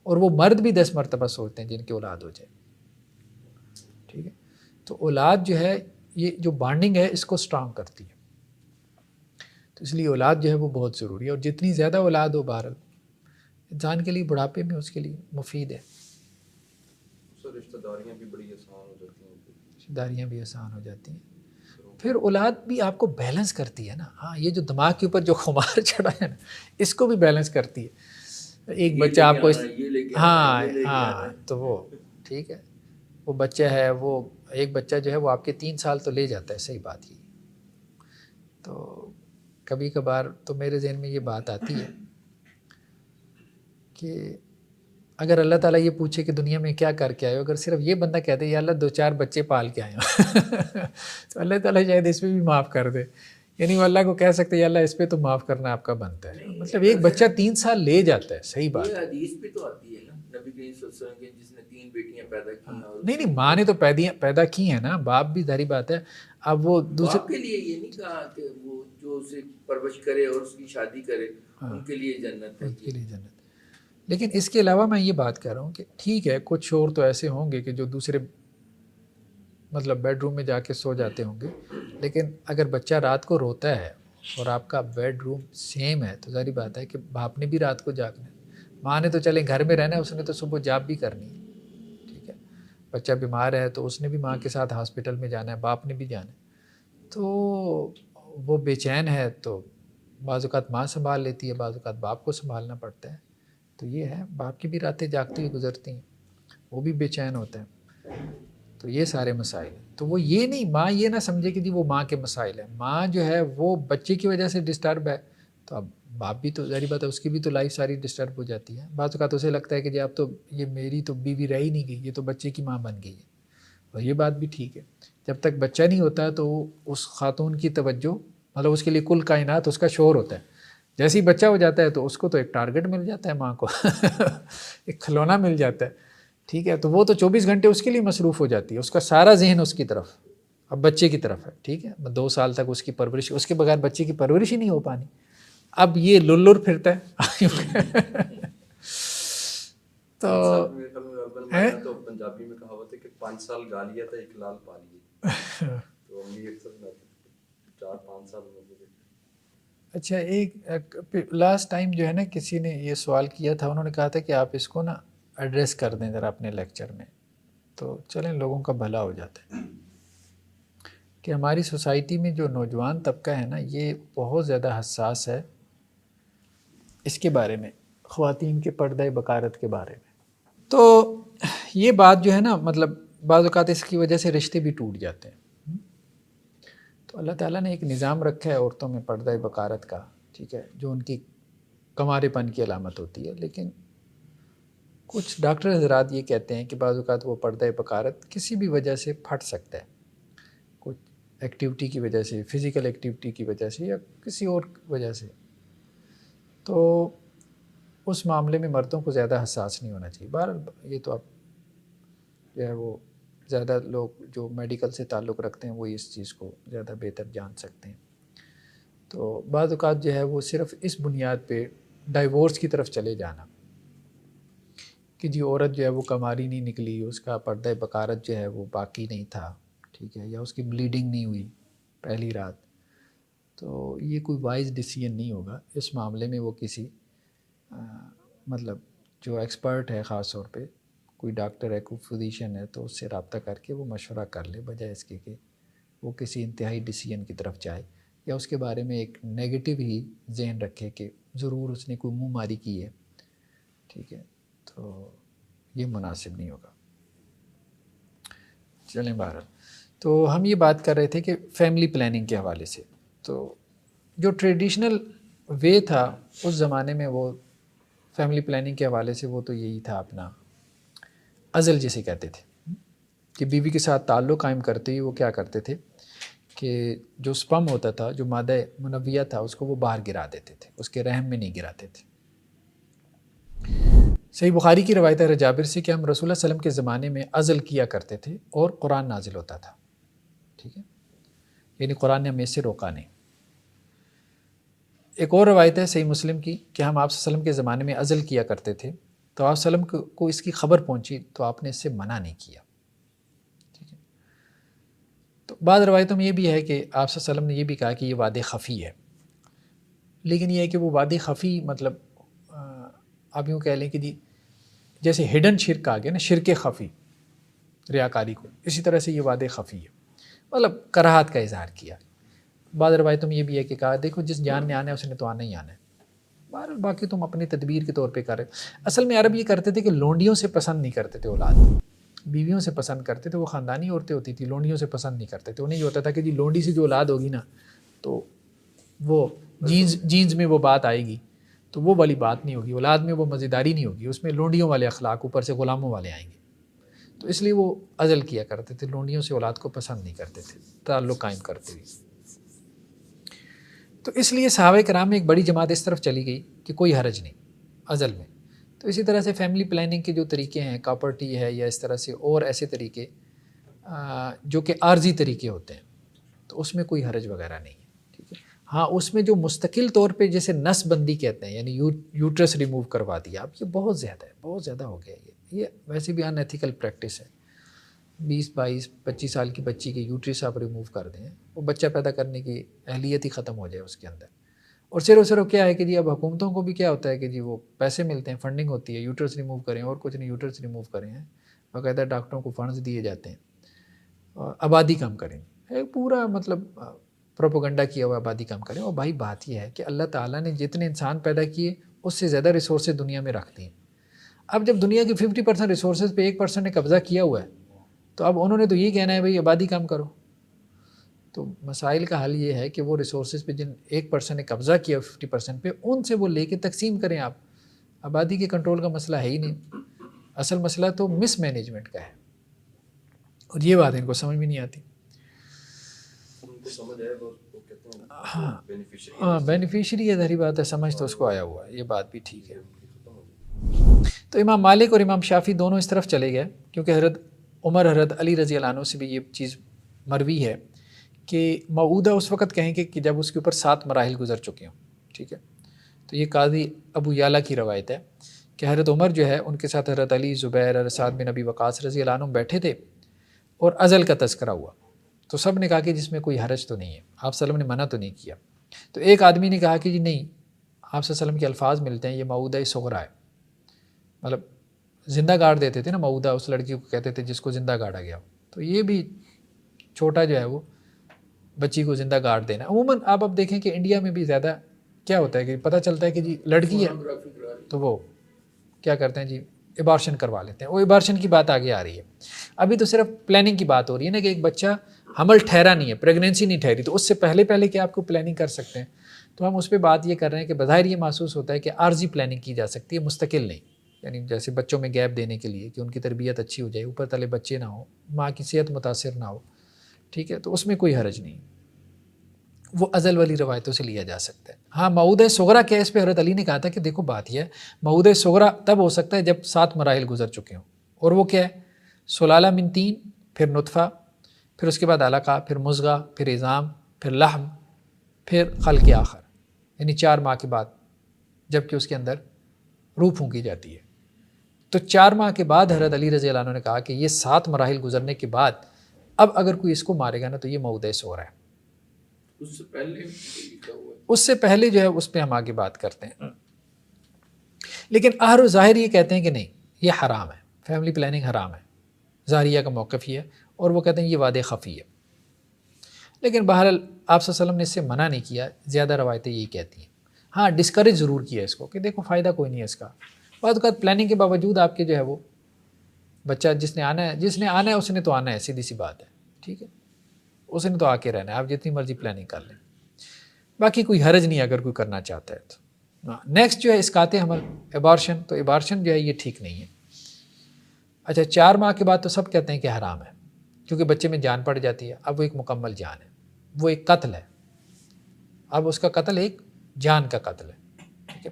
اور وہ مرد بھی 10 مرتبہ سوچتے ہیں جن کی اولاد ہو جائے. ٹھیک ہے, تو اولاد جو ہے, یہ جو بانڈنگ ہے اس کو اسٹرانگ کرتی ہے. تو اس لیے اولاد جو ہے وہ بہت ضروری ہے, اور جتنی زیادہ اولاد ہو بہرحال انسان کے لیے بڑھاپے میں اس کے لیے مفید ہے. رشتہ داریاں بھی بڑی آسان ہو جاتی ہیں, رشتہ داریاں بھی آسان ہو جاتی ہیں. پھر اولاد بھی آپ کو بیلنس کرتی ہے نا. ہاں, یہ جو دماغ کے اوپر جو خمار چڑھا ہے نا, اس کو بھی بیلنس کرتی ہے. ایک بچہ آپ کو ہاں, تو وہ ٹھیک ہے, وہ بچہ ہے, وہ ایک بچہ جو ہے وہ آپ کے 3 سال تو لے جاتا ہے. صحیح بات ہی. تو کبھی کبھار تو میرے ذہن میں یہ بات آتی ہے کہ اگر اللہ تعالیٰ یہ پوچھے کہ دنیا میں کیا کر کے آئے ہو, اگر صرف یہ بندہ کہتے یا اللہ 2-4 بچے پال کے آئے ہو تو اللہ تعالیٰ شاید اس میں بھی معاف کر دے یعنی وہ اللہ کو کہہ سکتے ہیں اللہ اس پہ تو معاف کرنا آپ کا بنتا ہے. مطلب ایک بچہ 3 سال لے جاتا ہے, صحیح بات یہ ہے. حدیث بھی تو آتی ہے نا نبی کریم صلی اللہ علیہ وسلم کی, جس نے 3 بیٹیاں پیدا کی ہیں. نہیں ماں نے تو پیدا کی ہیں نا, باپ بھی ظاہری بات ہے. اب وہ دوسرے باپ کے لیے یہ نہیں کہا کہ وہ جو اسے پرورش کرے اور اس کی شادی کرے ان کے لیے جنت ہے. ان کے لیے جنت. لیکن اس کے علاوہ میں یہ بات کر رہا ہوں کہ ٹھیک ہے کچھ شور تو ایسے ہوں گے کہ جو دوسرے مطلب بیڈ روم میں جا کے سو جاتے ہوں گے, لیکن اگر بچہ رات کو روتا ہے اور آپ کا بیڈ روم سیم ہے تو ظاہری بات ہے کہ باپ نے بھی رات کو جاگنا ہے. ماں نے تو چلے گھر میں رہنا ہے, اس نے تو صبح جاب بھی کرنی ہے. ٹھیک ہے, بچہ بیمار ہے تو اس نے بھی ماں کے ساتھ ہاسپٹل میں جانا ہے, باپ نے بھی جانا ہے. تو وہ بے چین ہے تو بعض اوقات ماں سنبھال لیتی ہے, بعض اوقات باپ کو سنبھالنا پڑتا ہے. تو یہ ہے, باپ کی بھی راتیں جاگتی ہوئی گزرتی ہیں, وہ بھی بے چین ہوتا ہے. تو یہ سارے مسائل ہیں. تو وہ یہ نہیں, ماں یہ نہ سمجھے کہ جی وہ ماں کے مسائل ہیں. ماں جو ہے وہ بچے کی وجہ سے ڈسٹرب ہے, تو اب باپ بھی تو ظاہری بات ہے اس کی بھی تو لائف ساری ڈسٹرب ہو جاتی ہے. بعض اوقات اسے لگتا ہے کہ جی اب تو یہ میری تو بیوی رہ ہی نہیں گئی, یہ تو بچے کی ماں بن گئی ہے. اور یہ بات بھی ٹھیک ہے, جب تک بچہ نہیں ہوتا تو اس خاتون کی توجہ مطلب اس کے لیے کل کائنات اس کا شور ہوتا ہے. جیسے ہی بچہ ہو جاتا ہے تو اس کو تو ایک ٹارگٹ مل جاتا ہے ماں کو ایک کھلونا مل جاتا ہے. ٹھیک ہے, تو وہ تو 24 گھنٹے اس کے لیے مصروف ہو جاتی ہے, اس کا سارا ذہن اس کی طرف اب بچے کی طرف ہے. ٹھیک ہے, 2 سال تک اس کی پرورش, اس کے بغیر بچے کی پرورش ہی نہیں ہو پانی. اب یہ لر پھرتا ہے تو پنجابی میں کہاوت ہے کہ 5 سال گالیا تھا 1 لال پالی, تو امی اکثر 4-5 سال میں. اچھا, ایک لاسٹ ٹائم جو ہے نا کسی نے یہ سوال کیا تھا, انہوں نے کہا تھا کہ آپ اس کو نا ایڈریس کر دیں ذرا اپنے لیکچر میں, تو چلیں لوگوں کا بھلا ہو جاتا ہے. کہ ہماری سوسائٹی میں جو نوجوان طبقہ ہے نا یہ بہت زیادہ حساس ہے اس کے بارے میں, خواتین کے پردہ بکارت کے بارے میں. تو یہ بات جو ہے نا مطلب بعض اوقات اس کی وجہ سے رشتے بھی ٹوٹ جاتے ہیں. تو اللہ تعالیٰ نے ایک نظام رکھا ہے عورتوں میں پردہ بکارت کا, ٹھیک ہے, جو ان کی کنوارے پن کی علامت ہوتی ہے. لیکن کچھ ڈاکٹر حضرات یہ کہتے ہیں کہ بعض اوقات وہ پردہ بکارت کسی بھی وجہ سے پھٹ سکتا ہے, کچھ ایکٹیویٹی کی وجہ سے, فزیکل ایکٹیویٹی کی وجہ سے یا کسی اور وجہ سے. تو اس معاملے میں مردوں کو زیادہ حساس نہیں ہونا چاہیے. بہرحال یہ تو اب جو ہے وہ زیادہ لوگ جو میڈیکل سے تعلق رکھتے ہیں وہ اس چیز کو زیادہ بہتر جان سکتے ہیں. تو بعض اوقات جو ہے وہ صرف اس بنیاد پہ ڈائیورس کی طرف چلے جانا کہ جی عورت جو ہے وہ کماری نہیں نکلی, اس کا پردہ بکارت جو ہے وہ باقی نہیں تھا, ٹھیک ہے, یا اس کی بلیڈنگ نہیں ہوئی پہلی رات, تو یہ کوئی وائز ڈیسیژن نہیں ہوگا. اس معاملے میں وہ کسی مطلب جو ایکسپرٹ ہے, خاص طور پہ کوئی ڈاکٹر ہے, کوئی فزیشین ہے, تو اس سے رابطہ کر کے وہ مشورہ کر لے, بجائے اس کے کہ وہ کسی انتہائی ڈیسیژن کی طرف جائے یا اس کے بارے میں ایک نیگیٹو ہی ذہن رکھے کہ ضرور اس نے کوئی منہ ماری کی ہے. ٹھیک ہے, تو یہ مناسب نہیں ہوگا. چلیں بہرحال, تو ہم یہ بات کر رہے تھے کہ فیملی پلاننگ کے حوالے سے. تو جو ٹریڈیشنل وے تھا اس زمانے میں وہ فیملی پلاننگ کے حوالے سے وہ تو یہی تھا اپنا عزل جسے کہتے تھے, کہ بیوی کے ساتھ تعلق قائم کرتے ہی وہ کیا کرتے تھے کہ جو سپم ہوتا تھا, جو مادہ منویہ تھا, اس کو وہ باہر گرا دیتے تھے, اس کے رحم میں نہیں گراتے تھے. صحیح بخاری کی روایت ہے جابر سے کہ ہم رسول اللہ صلی اللہ علیہ وسلم کے زمانے میں عزل کیا کرتے تھے اور قرآن نازل ہوتا تھا. ٹھیک ہے, یعنی قرآن نے ہمیں اس سے روکا نہیں. ایک اور روایت ہے صحیح مسلم کی کہ ہم آپ صلی اللہ علیہ وسلم کے زمانے میں عزل کیا کرتے تھے, تو آپ صلی اللہ علیہ وسلم کو اس کی خبر پہنچی تو آپ نے اس سے منع نہیں کیا. ٹھیک ہے, تو بعض روایتوں میں یہ بھی ہے کہ آپ صلی اللہ علیہ وسلم نے یہ بھی کہا کہ یہ وعدے خفی ہے. لیکن یہ ہے کہ وہ وعدے خفی مطلب آپ یوں کہہ لیں کہ جی جیسے ہڈن شرک آ گیا نا, شرک خفی ریاکاری کو, اسی طرح سے یہ وعدے خفی ہے, مطلب کراہت کا اظہار کیا. بعض روایتوں میں یہ بھی ہے کہ کہا دیکھو جس جان نے آنا ہے اس نے تو آنا ہی آنا ہے, بہرحال باقی تم اپنی تدبیر کے طور پہ کر رہے. اصل میں عرب یہ کرتے تھے کہ لونڈیوں سے پسند نہیں کرتے تھے اولاد, بیویوں سے پسند کرتے تھے. وہ خاندانی عورتیں ہوتی تھیں, لونڈیوں سے پسند نہیں کرتے تھے. انہیں یہ ہوتا تھا کہ جی لونڈی سے جو اولاد ہوگی نا تو وہ جینز میں وہ بات آئے گی, تو وہ والی بات نہیں ہوگی, اولاد میں وہ مزیداری نہیں ہوگی, اس میں لونڈیوں والے اخلاق اوپر سے غلاموں والے آئیں گے. تو اس لیے وہ عزل کیا کرتے تھے, لونڈیوں سے اولاد کو پسند نہیں کرتے تھے, تعلق قائم کرتے ہوئے. تو اس لیے صحابہ کرام میں ایک بڑی جماعت اس طرف چلی گئی کہ کوئی حرج نہیں ازل میں. تو اسی طرح سے فیملی پلاننگ کے جو طریقے ہیں، کاپرٹی ہے یا اس طرح سے اور ایسے طریقے جو کہ عارضی طریقے ہوتے ہیں، تو اس میں کوئی حرج وغیرہ نہیں ہے. ٹھیک ہے. ہاں اس میں جو مستقل طور پہ جیسے نس بندی کہتے ہیں، یعنی یوٹرس ریموو کروا دیا، اب یہ بہت زیادہ ہے، بہت زیادہ ہو گیا. یہ ویسے بھی ان ایتھیکل پریکٹس ہے. 20 22 25 سال کی بچی کے یوٹرس آپ ریموو کر دیں، وہ بچہ پیدا کرنے کی اہلیت ہی ختم ہو جائے اس کے اندر. اور صرف کیا ہے کہ جی اب حکومتوں کو بھی کیا ہوتا ہے کہ جی وہ پیسے ملتے ہیں، فنڈنگ ہوتی ہے، یوٹرس ریموو کریں اور کچھ نہیں، یوٹرس ریموو کریں ہیں، باقاعدہ ڈاکٹروں کو فنڈز دیے جاتے ہیں، اور آبادی کم کریں، ایک پورا مطلب پروپیگنڈا کیا ہوا آبادی کم کریں. اور بھائی بات یہ ہے کہ اللہ تعالیٰ نے جتنے انسان پیدا کیے اس سے زیادہ ریسورسز دنیا میں رکھ دی ہیں. اب جب دنیا کی 50% ریسورسز پہ 1% نے قبضہ کیا ہوا ہے، تو اب انہوں نے تو یہ کہنا ہے بھائی آبادی کم کرو. تو مسائل کا حل یہ ہے کہ وہ ریسورسز پہ جن 1% نے قبضہ کیا 50% پہ، ان سے وہ لے کے تقسیم کریں. آپ آبادی کے کنٹرول کا مسئلہ ہے ہی نہیں، اصل مسئلہ تو مس مینجمنٹ کا ہے، اور یہ بات ان کو سمجھ میں نہیں آتی. ہاں بینیفیشری ہے، ظاہری بات ہے، سمجھ تو اس کو آیا ہوا ہے، یہ بات بھی ٹھیک ہے. تو امام مالک اور امام شافعی دونوں اس طرف چلے گئے، کیونکہ حضرت عمر حضرت علی رضی اللہ عنہ سے بھی یہ چیز مروی ہے کہ موعودہ اس وقت کہیں کہ جب اس کے اوپر 7 مراحل گزر چکے ہوں. ٹھیک ہے. تو یہ قاضی ابو یعلا کی روایت ہے کہ حضرت عمر جو ہے ان کے ساتھ حضرت علی، زبیر اور سعد بن ابی وقاص رضی اللہ عنہ بیٹھے تھے، اور ازل کا تذکرہ ہوا. تو سب نے کہا کہ جس میں کوئی حرج تو نہیں ہے، آپ صلی اللہ علیہ وسلم نے منع تو نہیں کیا. تو ایک آدمی نے کہا کہ جی نہیں، آپ صلی اللہ علیہ وسلم کے الفاظ ملتے ہیں، یہ موعودہ صغرا ہے، مطلب زندہ گاڑ دیتے تھے نا، موعودہ اس لڑکی کو کہتے تھے جس کو زندہ گاڑا گیا. تو یہ بھی چھوٹا جو ہے وہ بچی کو زندہ گاڑ دینا. عموماً آپ اب دیکھیں کہ انڈیا میں بھی زیادہ کیا ہوتا ہے کہ پتہ چلتا ہے کہ جی لڑکی ہے تو وہ کیا کرتے ہیں جی ایبارشن کروا لیتے ہیں. وہ ایبارشن کی بات آگے آ رہی ہے. ابھی تو صرف پلاننگ کی بات ہو رہی ہے نا کہ ایک بچہ حمل ٹھہرا نہیں ہے، پریگنینسی نہیں ٹھہری، تو اس سے پہلے کہ آپ کو پلاننگ کر سکتے ہیں. تو ہم اس پہ بات یہ کر رہے ہیں کہ بظاہر یہ محسوس ہوتا ہے کہ عارضی پلاننگ کی جا سکتی ہے، مستقل نہیں. یعنی جیسے بچوں میں گیپ دینے کے لیے کہ ان کی تربیت اچھی ہو جائے، اوپر تلے بچے نہ ہو، ماں کی صحت متاثر نہ ہو. ٹھیک ہے. تو اس میں کوئی حرج نہیں، وہ ازل والی روایتوں سے لیا جا سکتا ہے. ہاں موعودہ صغرا کیس پہ حضرت علی نے کہا تھا کہ دیکھو بات یہ ہے، موعودہ صغرا تب ہو سکتا ہے جب 7 مراحل گزر چکے ہوں. اور وہ کیا ہے؟ سلالہ من طین، پھر نطفہ، پھر اس کے بعد علقہ، پھر مضغہ، پھر عظام، پھر لحم، پھر خلق آخر، یعنی 4 ماہ کے بعد جب کہ اس کے اندر روح پھونکی جاتی ہے. تو 4 ماہ کے بعد حضرت علی رضی اللہ عنہ نے کہا کہ یہ 7 مراحل گزرنے کے بعد اب اگر کوئی اس کو مارے گا نا تو یہ موعودہ صغرا ہے. اس سے پہلے جو ہے اس پہ ہم آگے بات کرتے ہیں. لیکن اہل و ظاہر یہ کہتے ہیں کہ نہیں، یہ حرام ہے، فیملی پلاننگ حرام ہے. ظاہریہ کا موقف یہ ہے، اور وہ کہتے ہیں یہ وعدے خفی ہے. لیکن بہرحال آپ صلی اللہ علیہ وسلم نے اس سے منع نہیں کیا، زیادہ روایتیں یہی کہتی ہیں. ہاں ڈسکریج ضرور کیا اس کو کہ دیکھو فائدہ کوئی نہیں ہے اس کا. بعض اوقات پلاننگ کے باوجود آپ کے جو ہے وہ بچہ جس نے آنا ہے اس نے تو آنا ہے، سیدھی سی بات ہے. ٹھیک ہے. اس نے تو آ کے رہنا ہے، آپ جتنی مرضی پلاننگ کر لیں، باقی کوئی حرج نہیں اگر کوئی کرنا چاہتا ہے تو. نیکسٹ جو ہے اسقاط حمل، ایبارشن. تو ایبارشن جو ہے یہ ٹھیک نہیں ہے. اچھا 4 ماہ کے بعد تو سب کہتے ہیں کہ حرام ہے، کیونکہ بچے میں جان پڑ جاتی ہے. اب وہ ایک مکمل جان ہے، وہ ایک قتل ہے، اب اس کا قتل ایک جان کا قتل ہے. ٹھیک ہے.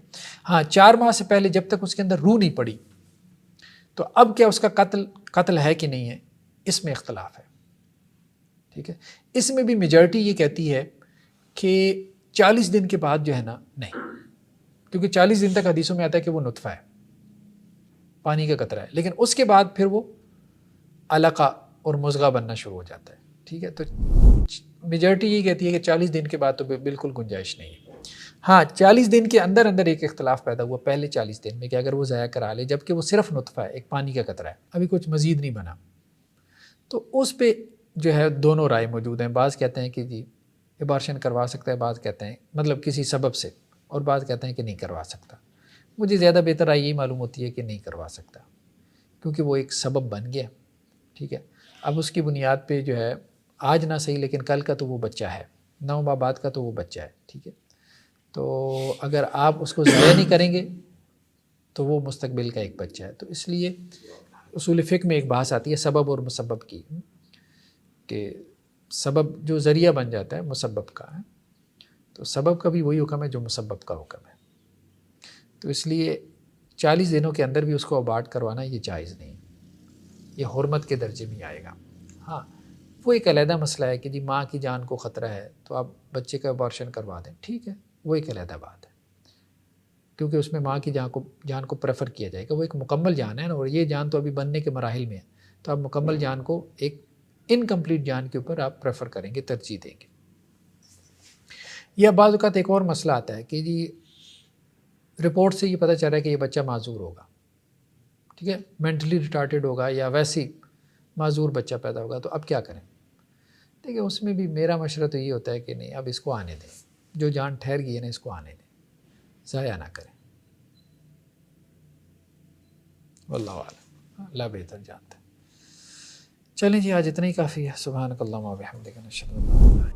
ہاں 4 ماہ سے پہلے جب تک اس کے اندر روح نہیں پڑی تو اب کیا اس کا قتل ہے کہ نہیں ہے، اس میں اختلاف ہے. ٹھیک ہے. اس میں بھی میجورٹی یہ کہتی ہے کہ 40 دن کے بعد جو ہے نا نہیں، کیونکہ 40 دن تک حدیثوں میں آتا ہے کہ وہ نطفہ ہے، پانی کا قطرہ ہے، لیکن اس کے بعد پھر وہ علقہ اور مضغہ بننا شروع ہو جاتا ہے. ٹھیک ہے. تو میجورٹی یہ کہتی ہے کہ 40 دن کے بعد تو بالکل گنجائش نہیں ہے. ہاں 40 دن کے اندر ایک اختلاف پیدا ہوا پہلے 40 دن میں کہ اگر وہ ضائع کرا لے جبکہ وہ صرف نطفہ ہے، ایک پانی کا قطرہ ہے، ابھی کچھ مزید نہیں بنا، تو اس پہ جو ہے دونوں رائے موجود ہیں. بعض کہتے ہیں کہ جی ایبارشن کروا سکتا ہے، بعض کہتے ہیں مطلب کسی سبب سے، اور بعض کہتے ہیں کہ نہیں کروا سکتا. مجھے زیادہ بہتر رائے یہی معلوم ہوتی ہے کہ نہیں کروا سکتا، کیونکہ وہ ایک سبب بن گیا. ٹھیک ہے. اب اس کی بنیاد پہ جو ہے آج نہ صحیح لیکن کل کا تو وہ بچہ ہے، 9 ماہ بعد کا تو وہ بچہ ہے. ٹھیک ہے. تو اگر آپ اس کو ضائع نہیں کریں گے تو وہ مستقبل کا ایک بچہ ہے. تو اس لیے اصول فقہ میں ایک بحث آتی ہے سبب اور مسبب کی، کہ سبب جو ذریعہ بن جاتا ہے مسبب کا ہے، تو سبب کا بھی وہی حکم ہے جو مسبب کا حکم ہے. تو اس لیے 40 دنوں کے اندر بھی اس کو ابارٹ کروانا یہ جائز نہیں، یہ حرمت کے درجے میں آئے گا. ہاں وہ ایک علیحدہ مسئلہ ہے کہ جی ماں کی جان کو خطرہ ہے تو آپ بچے کا ابارشن کروا دیں، ٹھیک ہے، وہ ایک علیحدہ بات ہے، کیونکہ اس میں ماں کی جان کو پریفر کیا جائے گا. وہ ایک مکمل جان ہے نا، اور یہ جان تو ابھی بننے کے مراحل میں ہے، تو آپ مکمل جان کو ایک انکمپلیٹ جان کے اوپر آپ پریفر کریں گے، ترجیح دیں گے. یا بعض اوقات ایک اور مسئلہ آتا ہے کہ جی رپورٹ سے یہ پتہ چل رہا ہے کہ یہ بچہ معذور ہوگا، ٹھیک ہے، مینٹلی ریٹارڈڈ ہوگا یا ویسی معذور بچہ پیدا ہوگا، تو اب کیا کریں؟ دیکھیں اس میں بھی میرا مشورہ تو یہ ہوتا ہے کہ نہیں، اب اس کو آنے دیں، جو جان ٹھہر گئی ہے نا اس کو آنے دیں، ضائع نہ کریں. واللہ اعلم، اللہ بہتر جانتا ہے. چلیں جی آج اتنا ہی کافی ہے. سبحانک اللہم و بحمدک، نشہد ان لا الہ الا انت